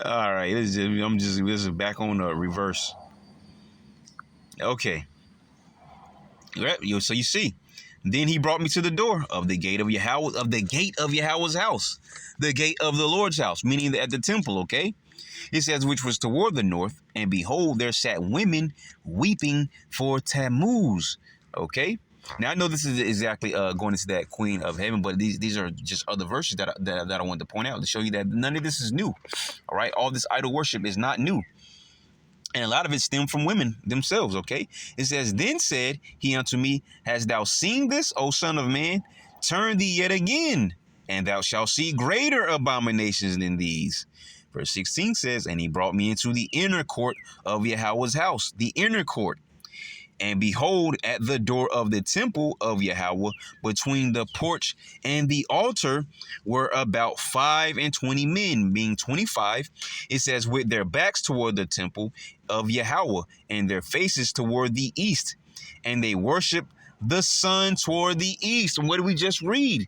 all right. This is back on reverse. Okay. So you see, then he brought me to the door of the gate of Yahweh, of the gate of Yahweh's house, the gate of the Lord's house, meaning at the temple. Okay. It says, which was toward the north, and behold, there sat women weeping for Tammuz. Okay. Now I know this is exactly going into that Queen of Heaven, but these are just other verses that I wanted to point out to show you that none of this is new. All right, all this idol worship is not new, and a lot of it stemmed from women themselves. Okay, it says, then said he unto me, hast thou seen this, O son of man? Turn thee yet again, and thou shalt see greater abominations than these. Verse 16 says, and he brought me into the inner court of Yahweh's house, the inner court. And behold, at the door of the temple of Yahweh, between the porch and the altar, were about 25 men, being 25. It says, with their backs toward the temple of Yahweh, and their faces toward the east. And they worship the sun toward the east. And what did we just read?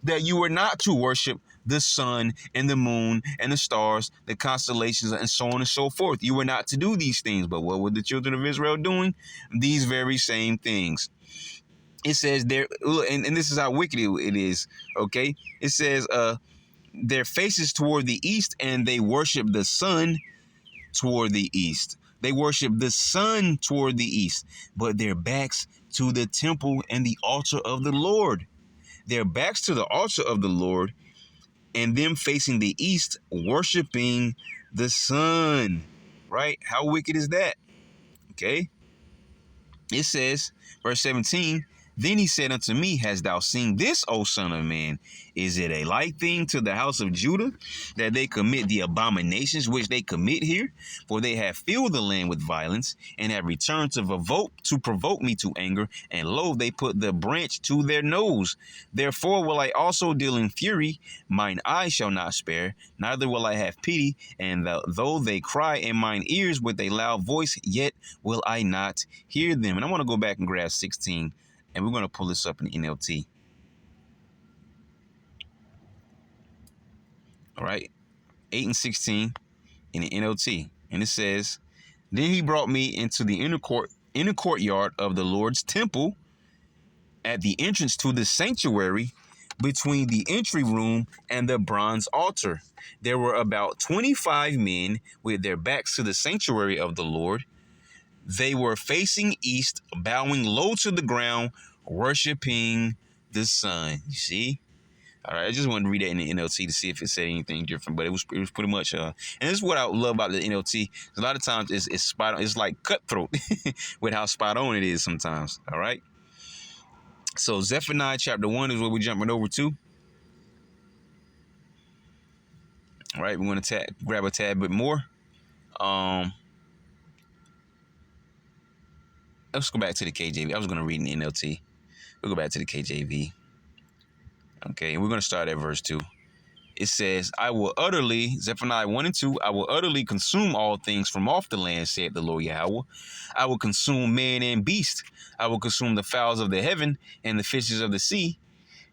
That you are not to worship the sun and the moon and the stars, the constellations, and so on and so forth. You were not to do these things. But what were the children of Israel doing? These very same things. It says there, and this is how wicked it is. Okay. It says, their faces toward the east, and they worship the sun toward the east. They worship the sun toward the east, but their backs to the temple and the altar of the Lord. Their backs to the altar of the Lord, and them facing the east, worshiping the sun. Right? How wicked is that? Okay. It says, verse 17, then he said unto me, hast thou seen this, O son of man? Is it a light thing to the house of Judah that they commit the abominations which they commit here? For they have filled the land with violence, and have returned to provoke me to anger, and lo, they put the branch to their nose. Therefore will I also deal in fury, mine eye shall not spare, neither will I have pity, and though they cry in mine ears with a loud voice, yet will I not hear them. And I want to go back and grab 16. And we're going to pull this up in NLT. All right. 8 and 16 in the NLT. And it says, then he brought me into the inner courtyard of the Lord's temple, at the entrance to the sanctuary, between the entry room and the bronze altar. There were about 25 men with their backs to the sanctuary of the Lord. They were facing east, bowing low to the ground, worshiping the sun. You see? All right, I just wanted to read that in the NLT to see if it said anything different, but it was pretty much and this is what I love about the NLT. A lot of times it's spot on. It's like cutthroat with how spot on it is sometimes. All right. So Zephaniah chapter 1 is what we're jumping over to. All right, we're gonna grab a tad bit more. Let's go back to the KJV. I was gonna read in the NLT. We'll go back to the KJV. Okay, and we're gonna start at verse 2. It says, I will utterly, Zephaniah 1 and 2, I will utterly consume all things from off the land, said the Lord Yahweh. I will consume man and beast. I will consume the fowls of the heaven and the fishes of the sea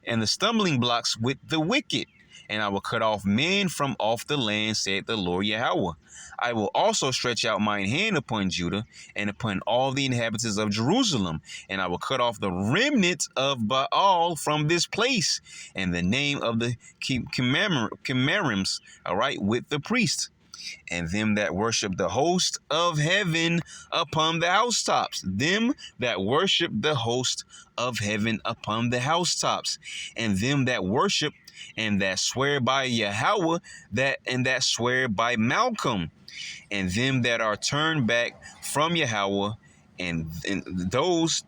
and the stumbling blocks with the wicked. And I will cut off men from off the land, said the Lord Yahweh. I will also stretch out mine hand upon Judah and upon all the inhabitants of Jerusalem, and I will cut off the remnant of Baal from this place, and the name of the Chimerims, all right, with the priests, and them that worship the host of heaven upon the housetops. Them that worship the host of heaven upon the housetops, and them that worship and that swear by Yahweh, that swear by Malcolm, and them that are turned back from Yahweh, and those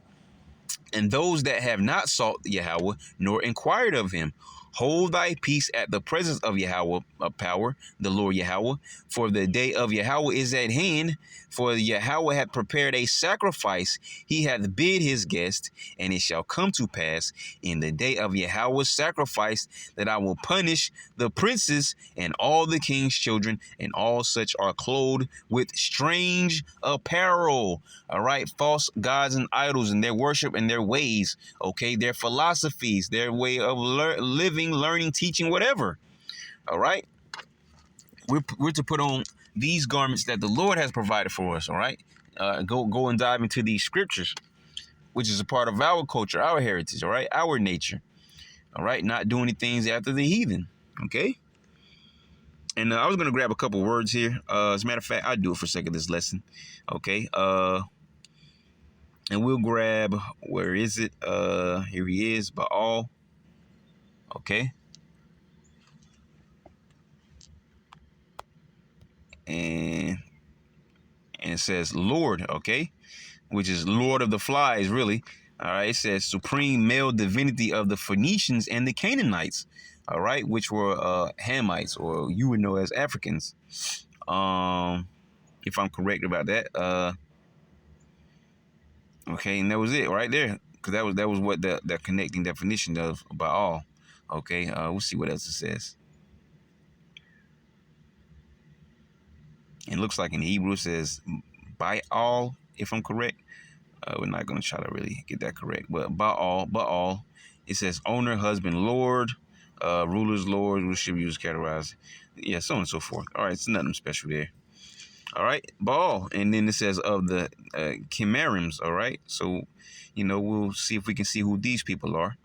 that have not sought Yahweh nor inquired of him. Hold thy peace at the presence of Yahweh of power, the Lord Yahweh, for the day of Yahweh is at hand. For Yahweh hath prepared a sacrifice, he hath bid his guest, and it shall come to pass in the day of Yahweh's sacrifice that I will punish the princes and all the king's children, and all such are clothed with strange apparel. All right, false gods and idols and their worship and their ways, okay, their philosophies, their way of living, learning, teaching, whatever. All right, we're to put on these garments that the Lord has provided for us. All right, go and dive into these scriptures, which is a part of our culture, our heritage. All right, our nature. All right, not doing any things after the heathen. Okay. And I was going to grab a couple words here. As a matter of fact, I'll do it for the sake of this lesson. Okay. And we'll grab, where is it? Here he is, Baal. Okay. And it says Lord, okay, which is Lord of the Flies, really. All right. It says supreme male divinity of the Phoenicians and the Canaanites. All right, which were Hamites, or you would know as Africans. If I'm correct about that. Okay, and that was it right there, because that was what the connecting definition of Baal. Okay, we'll see what else it says. It looks like in Hebrew it says Baal, if I'm correct. We're not going to try to really get that correct, but Baal. It says owner, husband, lord, rulers, lord, which should be used categorized. Yeah, so on and so forth. All right, it's nothing special there. All right, Baal. And then it says of the Chimerims. All right, so, we'll see if we can see who these people are.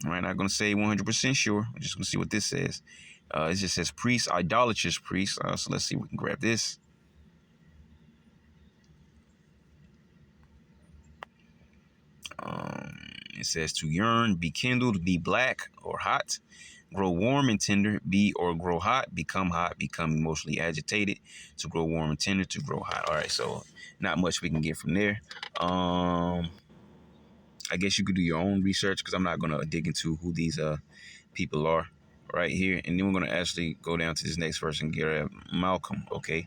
All right, not going to say 100% sure. We're just going to see what this says. It just says priests, idolatrous priests. So let's see if we can grab this. It says to yearn, be kindled, be black or hot, grow warm and tender, grow hot, become emotionally agitated, to grow warm and tender, to grow hot. All right, so not much we can get from there. I guess you could do your own research, because I'm not going to dig into who these people are right here. And then we're going to actually go down to this next verse and get Malcolm, okay?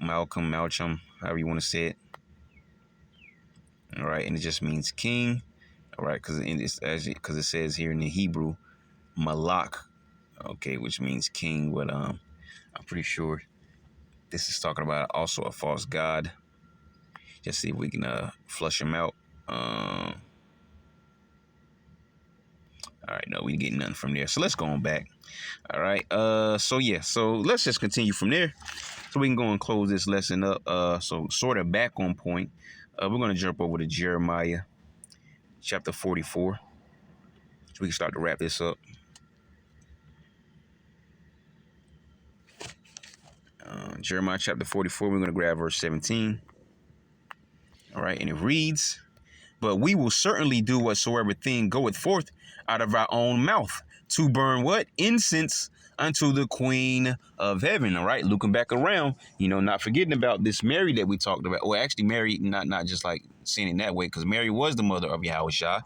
Malcolm, however you want to say it. All right, and it just means king. All right, because it says here in the Hebrew, Malak, okay, which means king. But I'm pretty sure this is talking about also a false god. Just see if we can flush him out. All right, no, we get nothing from there. So let's go on back. All right. So let's just continue from there, so we can go and close this lesson up. So sort of back on point. We're going to jump over to Jeremiah chapter 44. So we can start to wrap this up. Jeremiah chapter 44, we're going to grab verse 17. All right, and it reads, But we will certainly do whatsoever thing goeth forth out of our own mouth to burn what? Incense unto the Queen of Heaven. All right, looking back around, not forgetting about this Mary that we talked about. Well, actually, Mary, not just like saying it that way, because Mary was the mother of Yahushua,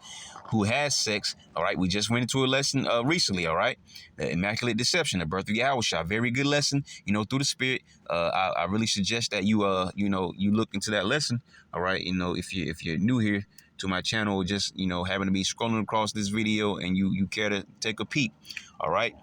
who has sex. All right, we just went into a lesson recently. All right, the Immaculate Deception, the birth of Yahushua, very good lesson. Through the Spirit. I really suggest that you you look into that lesson. All right, if you're new here to my channel, just having to be scrolling across this video and you care to take a peek. All right.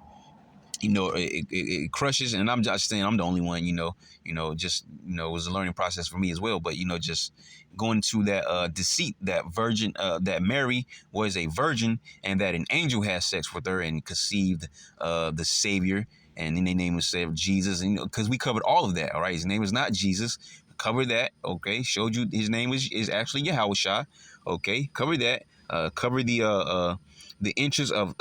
It crushes, and I'm just saying I'm the only one, it was a learning process for me as well. But, just going to that deceit, that virgin, that Mary was a virgin and that an angel had sex with her and conceived the Savior. And then their name was Jesus, and because we covered all of that. All right. His name is not Jesus. Covered that. OK. Showed you his name is actually Yahushua. OK. Covered that. Covered the interest of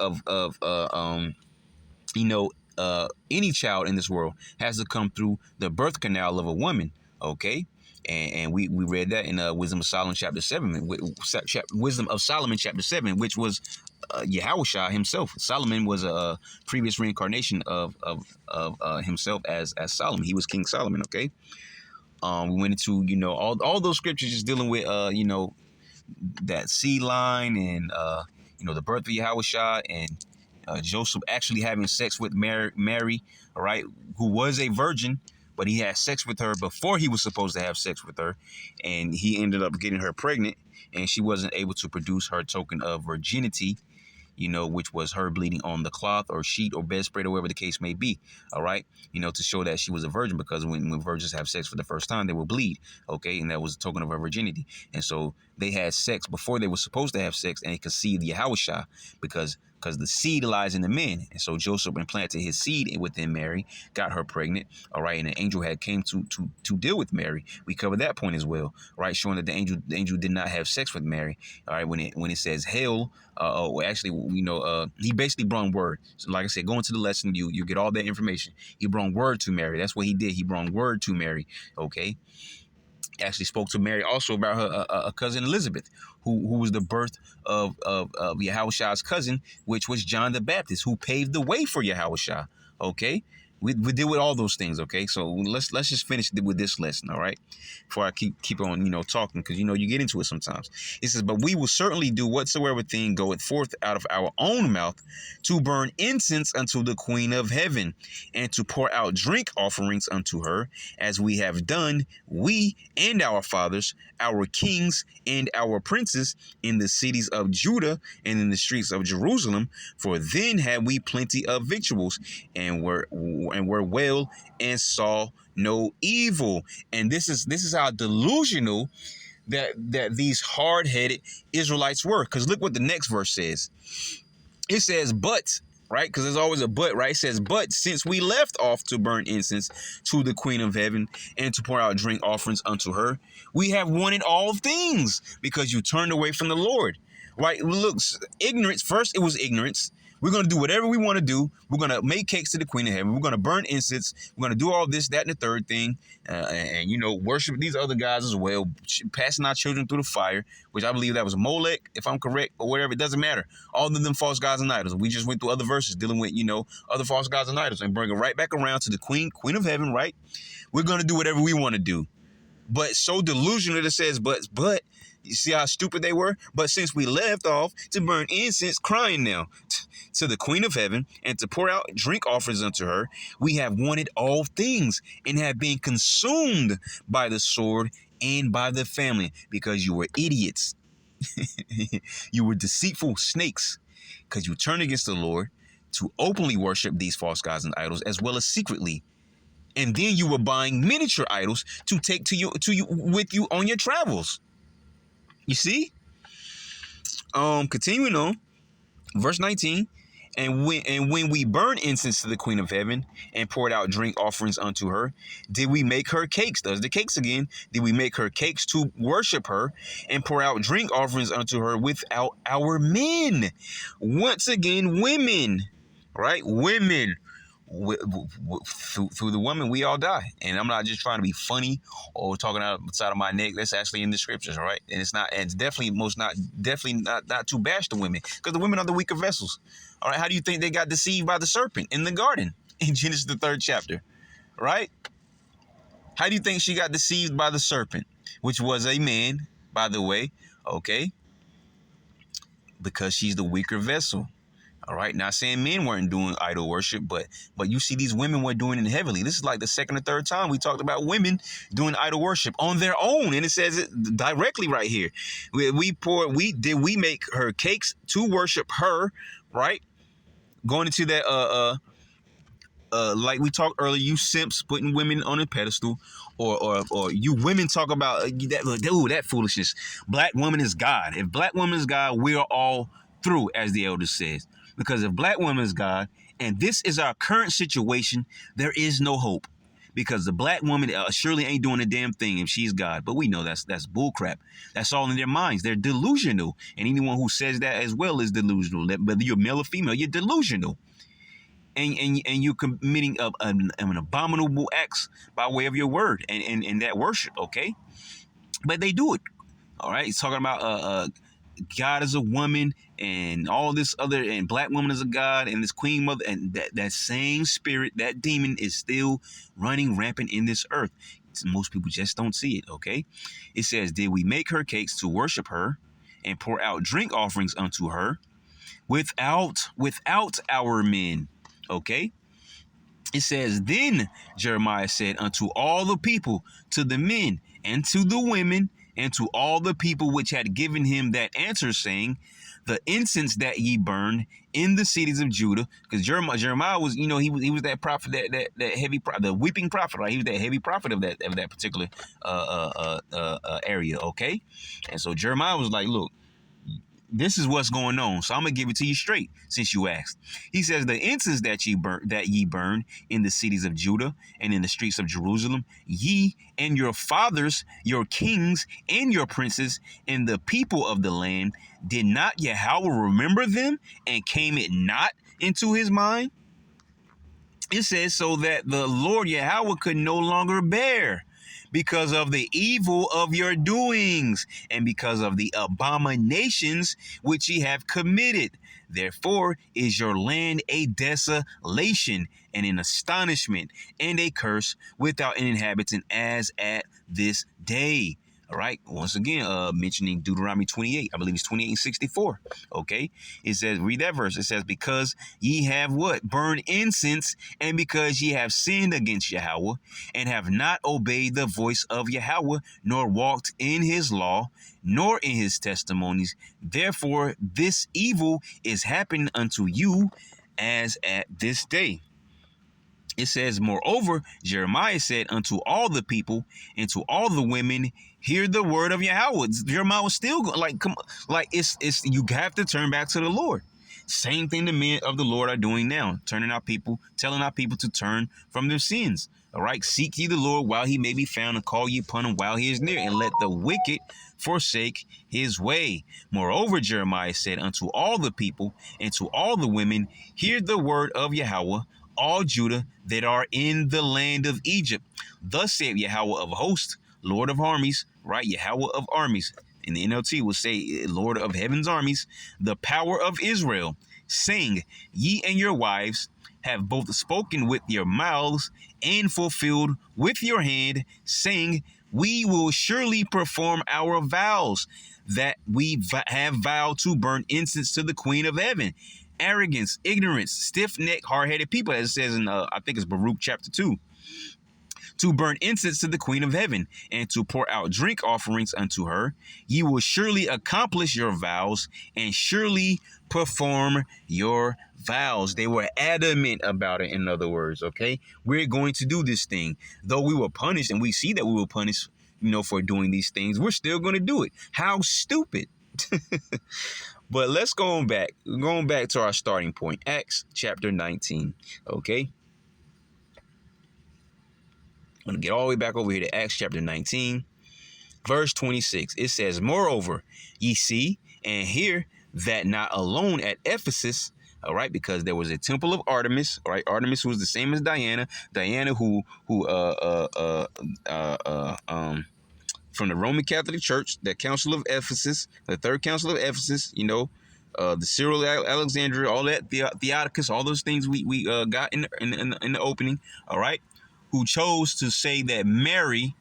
any child in this world has to come through the birth canal of a woman. Okay. And we read that in Wisdom of Solomon chapter 7, Wisdom of Solomon chapter 7, which was Yahushua himself. Solomon was a previous reincarnation of himself as Solomon. He was King Solomon. Okay. We went into all those scriptures just dealing with that seed line and the birth of Yahushua and Joseph actually having sex with Mary, all right, who was a virgin, but he had sex with her before he was supposed to have sex with her, and he ended up getting her pregnant, and she wasn't able to produce her token of virginity, which was her bleeding on the cloth or sheet or bedspread or whatever the case may be. All right. To show that she was a virgin, because when virgins have sex for the first time, they will bleed. OK. And that was a token of her virginity. And so they had sex before they were supposed to have sex, and it conceived Yahushua because the seed lies in the men. And so Joseph implanted his seed within Mary, got her pregnant. All right. And an angel had came to deal with Mary. We covered that point as well. Right. Showing that the angel did not have sex with Mary. All right. When it says hail, he basically brought word. So like I said, go into the lesson, you get all that information. He brought word to Mary. That's what he did. He brought word to Mary. Okay. Actually spoke to Mary also about her cousin Elizabeth, who was the birth of Yahushua's cousin, which was John the Baptist, who paved the way for Yahushua. Okay. We deal with all those things, okay? So let's just finish with this lesson, all right? Before I keep on, talking, because, you get into it sometimes. It says, but we will certainly do whatsoever thing goeth forth out of our own mouth to burn incense unto the Queen of Heaven and to pour out drink offerings unto her, as we have done, we and our fathers, our kings and our princes in the cities of Judah and in the streets of Jerusalem, for then had we plenty of victuals and were well and saw no evil. And this is how delusional that these hard-headed Israelites were. Because look what the next verse says. It says, but, right? Because there's always a but, right? It says, but since we left off to burn incense to the Queen of Heaven and to pour out drink offerings unto her, we have wanted all things because you turned away from the Lord. Right? Look, ignorance. First, it was ignorance. We're going to do whatever we want to do. We're going to make cakes to the Queen of Heaven. We're going to burn incense. We're going to do all this, that, and the third thing. And worship these other guys as well, passing our children through the fire, which I believe that was Molech, if I'm correct, or whatever. It doesn't matter. All of them false gods and idols. We just went through other verses dealing with, other false gods and idols, and bring it right back around to the Queen of Heaven, right? We're going to do whatever we want to do. But so delusional that it says, but, you see how stupid they were? But since we left off to burn incense, crying now to the Queen of Heaven and to pour out drink offerings unto her, we have wanted all things and have been consumed by the sword and by the famine, because you were idiots. You were deceitful snakes, because you turned against the Lord to openly worship these false gods and idols, as well as secretly. And then you were buying miniature idols to take to you with you on your travels. You see? Continuing on, verse 19. And when we burn incense to the Queen of Heaven and poured out drink offerings unto her, did we make her cakes? Does the cakes again. Did we make her cakes to worship her and pour out drink offerings unto her without our men? Once again, women, right? Women. through the woman, we all die. And I'm not just trying to be funny or talking out the side of my neck. That's actually in the scriptures, all right? And it's definitely not to bash the women, because the women are the weaker vessels. All right, how do you think they got deceived by the serpent in the garden in Genesis the 3rd chapter, right? How do you think she got deceived by the serpent, which was a man, by the way? Okay, because she's the weaker vessel. All right, not saying men weren't doing idol worship, but you see these women were doing it heavily. This is like the second or third time we talked about women doing idol worship on their own, and it says it directly right here. We make her cakes to worship her, right? Going into that like we talked earlier, you simps putting women on a pedestal, or you women talk about that foolishness. Black woman is God. If black woman is God, we are all through, as the elder says. Because if black woman is God, and this is our current situation, there is no hope. Because the black woman surely ain't doing a damn thing if she's God. But we know that's bullcrap. That's all in their minds. They're delusional. And anyone who says that as well is delusional. Whether you're male or female, you're delusional. And you're committing an abominable acts by way of your word and that worship, okay? But they do it, all right? It's talking about God as a woman and all this other, and black woman as a god, and this queen mother, and that same spirit, that demon is still running rampant in this earth. Most people just don't see it, okay? It says, did we make her cakes to worship her and pour out drink offerings unto her without our men? Okay. It says, then Jeremiah said unto all the people, to the men and to the women and to all the people which had given him that answer, saying, the incense that ye burn in the cities of Judah, because Jeremiah was, he was that prophet, that heavy prophet, the weeping prophet, right? He was that heavy prophet of that particular area, okay? And so Jeremiah was like, look, this is what's going on. So I'm going to give it to you straight since you asked. He says, the incense that ye burn in the cities of Judah and in the streets of Jerusalem, ye and your fathers, your kings and your princes and the people of the land, did not Yahweh remember them, and came it not into his mind? It says, so that the Lord Yahweh could no longer bear, because of the evil of your doings and because of the abominations which ye have committed. Therefore is your land a desolation and an astonishment and a curse without an inhabitant, as at this day. All right. Once again, mentioning Deuteronomy 28, I believe it's 28 and 64. Okay. It says, read that verse. It says, because ye have what? Burned incense, and because ye have sinned against Yahweh, and have not obeyed the voice of Yahweh, nor walked in his law, nor in his testimonies. Therefore, this evil is happening unto you as at this day. It says, moreover, Jeremiah said unto all the people and to all the women, hear the word of Yahweh. Jeremiah was still it's you have to turn back to the Lord. Same thing the men of the Lord are doing now, telling our people to turn from their sins. All right, seek ye the Lord while he may be found, and call ye upon him while he is near, and let the wicked forsake his way. Moreover, Jeremiah said unto all the people and to all the women, hear the word of Yahweh, all Judah that are in the land of Egypt. Thus saith Yahweh of hosts, Lord of armies, right? Yahweh of armies. In the NLT will say Lord of heaven's armies, the power of Israel, saying, ye and your wives have both spoken with your mouths and fulfilled with your hand, saying, we will surely perform our vows that we have vowed to burn incense to the Queen of Heaven. Arrogance, ignorance, stiff-necked, hard-headed people, as it says in, I think it's Baruch chapter 2. To burn incense to the Queen of Heaven, and to pour out drink offerings unto her. Ye will surely accomplish your vows, and surely perform your vows. They were adamant about it, in other words, okay? We're going to do this thing. Though we were punished, and we see that we were punished, for doing these things, we're still going to do it. How stupid. But let's going back to our starting point, Acts chapter 19, okay? I'm going to get all the way back over here to Acts chapter 19, verse 26. It says, moreover, ye see and hear that not alone at Ephesus, All right, because there was a temple of Artemis. All right, Artemis who was the same as Diana. Diana from the Roman Catholic Church, the Council of Ephesus, the Third Council of Ephesus, the Cyril Alexandria, all that, Theodicus, all those things we got in the opening, all right, who chose to say that Mary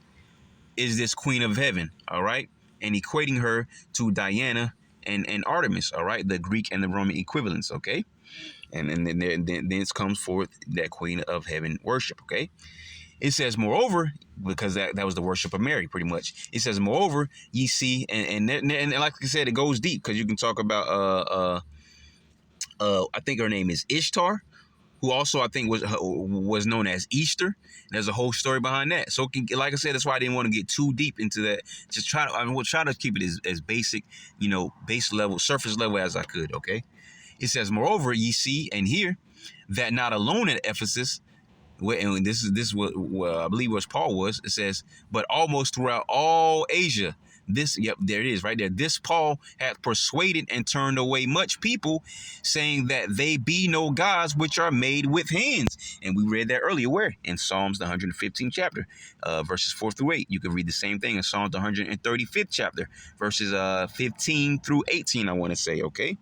is this queen of heaven, all right, and equating her to Diana and Artemis, all right, the Greek and the Roman equivalents, okay, and then it comes forth that queen of heaven worship, okay. It says, moreover, because that was the worship of Mary, pretty much. It says, moreover, ye see, and like I said, it goes deep because you can talk about I think her name is Ishtar, who also I think was known as Easter. There's a whole story behind that. So, like I said, that's why I didn't want to get too deep into that. Just we'll try to keep it as basic, base level, surface level as I could. Okay. It says, moreover, ye see and hear that not alone at Ephesus. And this is what I believe what Paul was. It says, but almost throughout all Asia, there it is right there. This Paul hath persuaded and turned away much people, saying that they be no gods which are made with hands. And we read that earlier, where in Psalms the 115th chapter, verses 4 through 8. You can read the same thing in Psalms the 135th chapter, verses 15 through 18. I want to say, okay.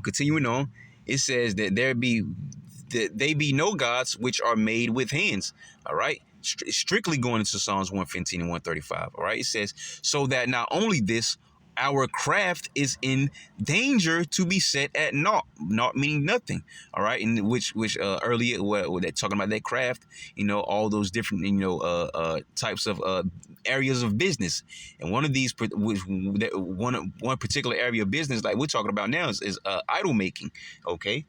Continuing on, it says that they be no gods which are made with hands. All right. Strictly going into Psalms 115 and 135. All right. It says, so that not only this, our craft is in danger to be set at naught. Naught meaning nothing. All right. And which earlier, what they're talking about that craft, all those different, types of areas of business. And one of these, one particular area of business like we're talking about now is idol making. Okay.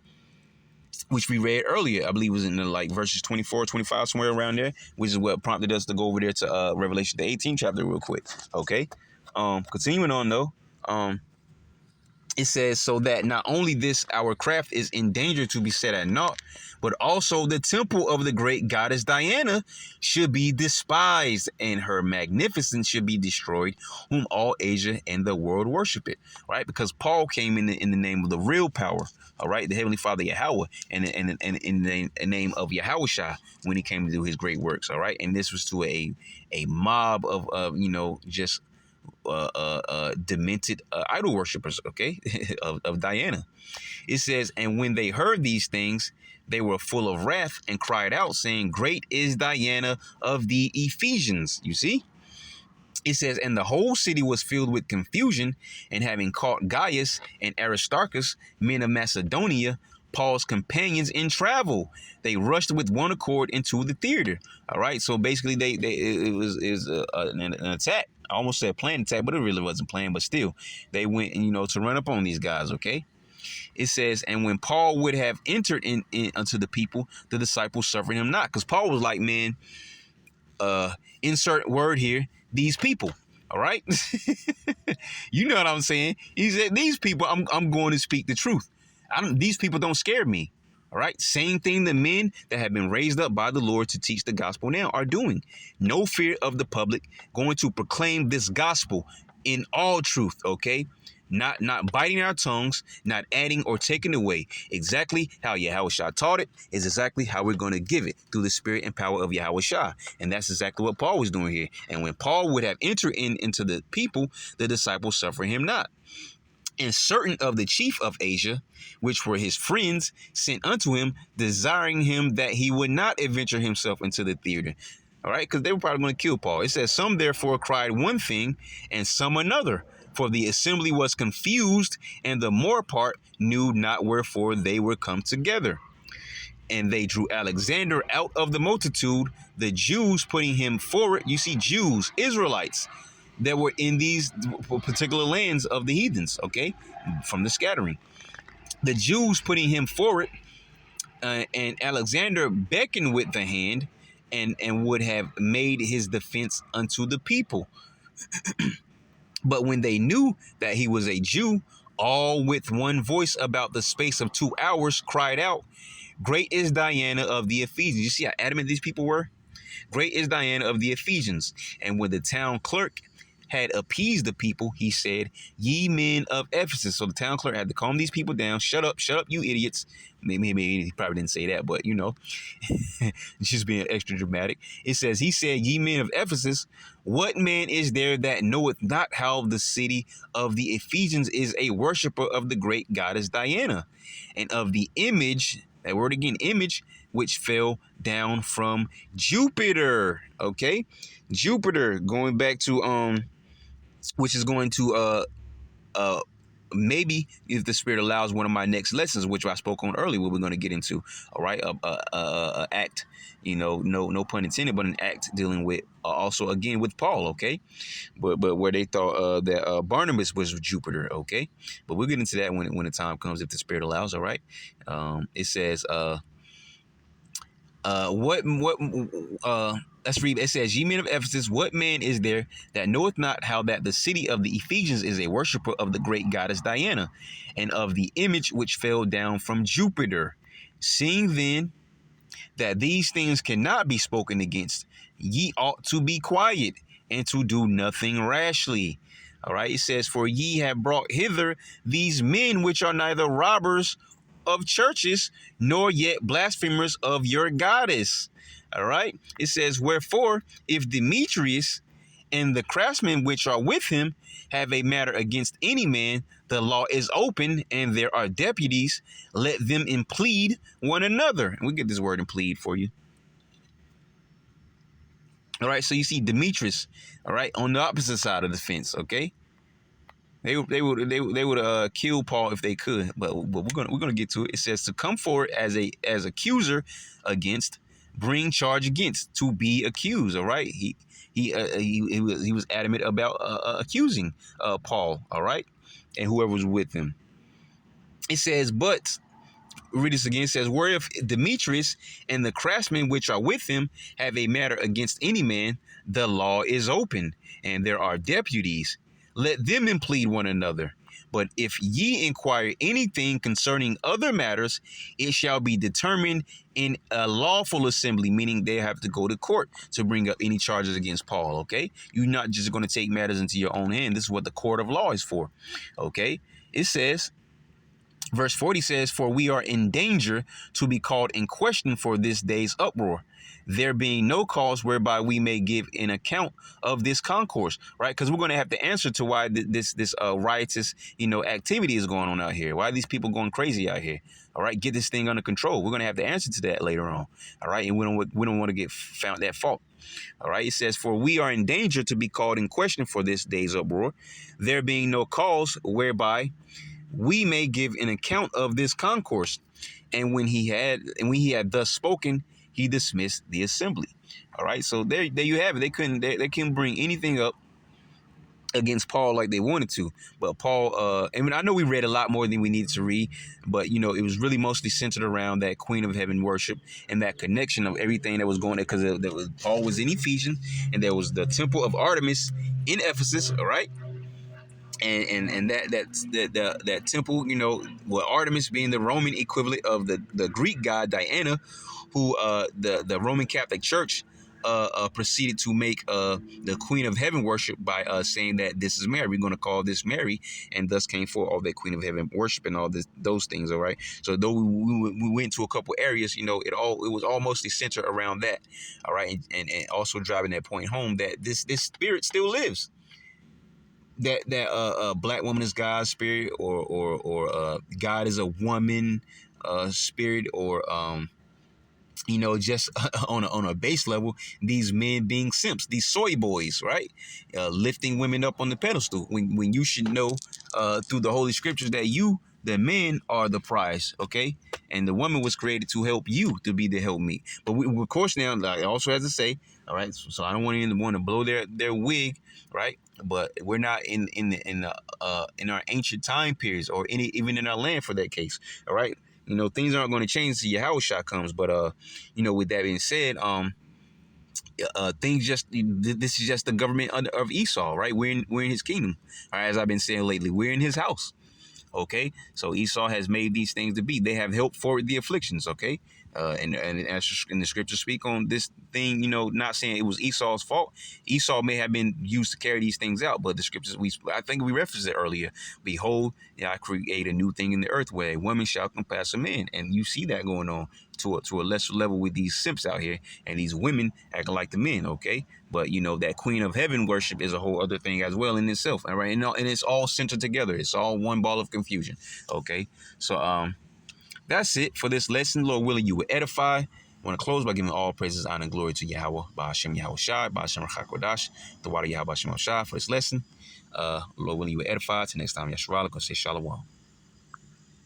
Which we read earlier, I believe was in verses 24, 25, somewhere around there, which is what prompted us to go over there to Revelation, the 18th chapter real quick. Okay. Continuing on though, it says, so that not only this, our craft is in danger to be set at naught, but also the temple of the great goddess Diana should be despised, and her magnificence should be destroyed, whom all Asia and the world worship it. Right? Because Paul came in the name of the real power. All right, the Heavenly Father Yahweh, and in the name of Yahushua when he came to do his great works. All right, and this was to a mob of just demented idol worshippers, okay, of Diana. It says, and when they heard these things, they were full of wrath and cried out, saying, great is Diana of the Ephesians. You see? It says, and the whole city was filled with confusion, and having caught Gaius and Aristarchus, men of Macedonia, Paul's companions in travel, they rushed with one accord into the theater. All right, so basically, it was an attack. I almost said planned attack, but it really wasn't planned. But still, they went to run up on these guys. Okay. It says, and when Paul would have entered in unto the people, the disciples suffered him not, because Paul was like, man, insert word here, these people. All right. You know what I'm saying? He said, these people, I'm going to speak the truth. These people don't scare me. All right. Same thing the men that have been raised up by the Lord to teach the gospel now are doing. No fear of the public, going to proclaim this gospel in all truth. OK, not biting our tongues, not adding or taking away. Exactly how Yahushua taught it is exactly how we're going to give it, through the spirit and power of Yahushua. And that's exactly what Paul was doing here. And when Paul would have entered into the people, the disciples suffer him not. And certain of the chief of Asia, which were his friends, sent unto him, desiring him that he would not adventure himself into the theater. All right, because they were probably going to kill Paul. It says, some therefore cried one thing, and some another. For the assembly was confused, and the more part knew not wherefore they were come together. And they drew Alexander out of the multitude, the Jews putting him forward. You see, Jews, Israelites, that were in these particular lands of the heathens, okay, from the scattering. The Jews putting him forward, and Alexander beckoned with the hand, and would have made his defense unto the people. But when they knew that he was a Jew, all with one voice about the space of 2 hours cried out, great is Diana of the Ephesians. You see how adamant these people were? Great is Diana of the Ephesians. And when the town clerk had appeased the people, he said, "Ye men of Ephesus." So the town clerk had to calm these people down. Shut up, you idiots. Maybe he probably didn't say that, but you know, just being extra dramatic. It says, he said, "Ye men of Ephesus, what man is there that knoweth not how the city of the Ephesians is a worshiper of the great goddess Diana, and of the image," that word again, image, "which fell down from Jupiter." Okay, Jupiter, going back to which is going to maybe, if the Spirit allows, one of my next lessons, which I spoke on earlier, what we're going to get into. All right, act, you know, no pun intended, but an act dealing with also again with Paul. Okay, but where they thought that Barnabas was Jupiter. Okay, but we'll get into that when the time comes, if the Spirit allows. All right, it says let's read. It says, "Ye men of Ephesus, what man is there that knoweth not how that the city of the Ephesians is a worshiper of the great goddess Diana, and of the image which fell down from Jupiter? Seeing then that these things cannot be spoken against, ye ought to be quiet and to do nothing rashly." All right, it says, "For ye have brought hither these men which are neither robbers of churches, nor yet blasphemers of your goddess." All right, it says, "Wherefore, if Demetrius and the craftsmen which are with him have a matter against any man, the law is open, and there are deputies. Let them implead one another." And we get this word "implead" for you. All right, so you see Demetrius, all right, on the opposite side of the fence. Okay, they would kill Paul if they could, but we're gonna get to it. It says to come forward as accuser against, bring charge against, to be accused. All right, he was adamant about accusing Paul. All right, and whoever was with him. It says, but read this again. It says, "Where if Demetrius and the craftsmen which are with him have a matter against any man, the law is open, and there are deputies. Let them implead one another. But if ye inquire anything concerning other matters, it shall be determined in a lawful assembly," meaning they have to go to court to bring up any charges against Paul. Okay, you're not just going to take matters into your own hand. This is what the court of law is for. Okay, it says, verse 40 says, "For we are in danger to be called in question for this day's uproar, there being no cause whereby we may give an account of this concourse," right? Because we're going to have to answer to why this riotous, activity is going on out here. Why are these people going crazy out here? All right, get this thing under control. We're going to have to answer to that later on. All right, and we don't want to get found at fault. All right, it says, "For we are in danger to be called in question for this day's uproar, there being no cause whereby we may give an account of this concourse. And when he had thus spoken, he dismissed the assembly." All right, so there you have it. They couldn't bring anything up against Paul like they wanted to. But Paul, I know we read a lot more than we needed to read, but it was really mostly centered around that Queen of Heaven worship and that connection of everything that was going there, because Paul was in Ephesians, and there was the temple of Artemis in Ephesus. All right. And that temple, with Artemis being the Roman equivalent of the Greek god Diana, who the Roman Catholic Church proceeded to make the Queen of Heaven worship by saying that this is Mary. We're going to call this Mary, and thus came forth all that Queen of Heaven worship and all those things. All right. So though we went to a couple areas, it was all mostly centered around that. All right, and also driving that point home that this spirit still lives. That black woman is God's spirit, or God is a woman spirit, or just on a base level, these men being simps, these soy boys, right? Lifting women up on the pedestal when you should know through the Holy Scriptures that the men are the prize, okay? And the woman was created to help you, to be the helpmeet. But we, of course, now I also have to say, all right, so I don't want anyone to blow their wig, right? But we're not in our ancient time periods, or even in our land for that case, all right? Things aren't going to change till Yahushua comes. But with that being said, this is just the government of Esau, right? We're in his kingdom, all right, as I've been saying lately. We're in his house. Okay, so Esau has made these things to be. They have helped forward the afflictions. Okay, And as in the scriptures speak on this thing, not saying it was Esau's fault. Esau may have been used to carry these things out, but the scriptures I think we referenced it earlier. Behold, I create a new thing in the earth where a woman shall compass a man, and you see that going on to a lesser level with these simps out here and these women acting like the men. Okay, but that Queen of Heaven worship is a whole other thing as well in itself. All right, and it's all centered together. It's all one ball of confusion. Okay, so that's it for this lesson. Lord willing, you will edify. I want to close by giving all praises, honor, and glory to Yahweh, Ba'ashem Yahweh Shai, Ba'ashem Rachak Kodash, the water Yahweh Ba'ashem Shai for this lesson. Lord willing, you will edify. Till next time, Yashua, say shalom.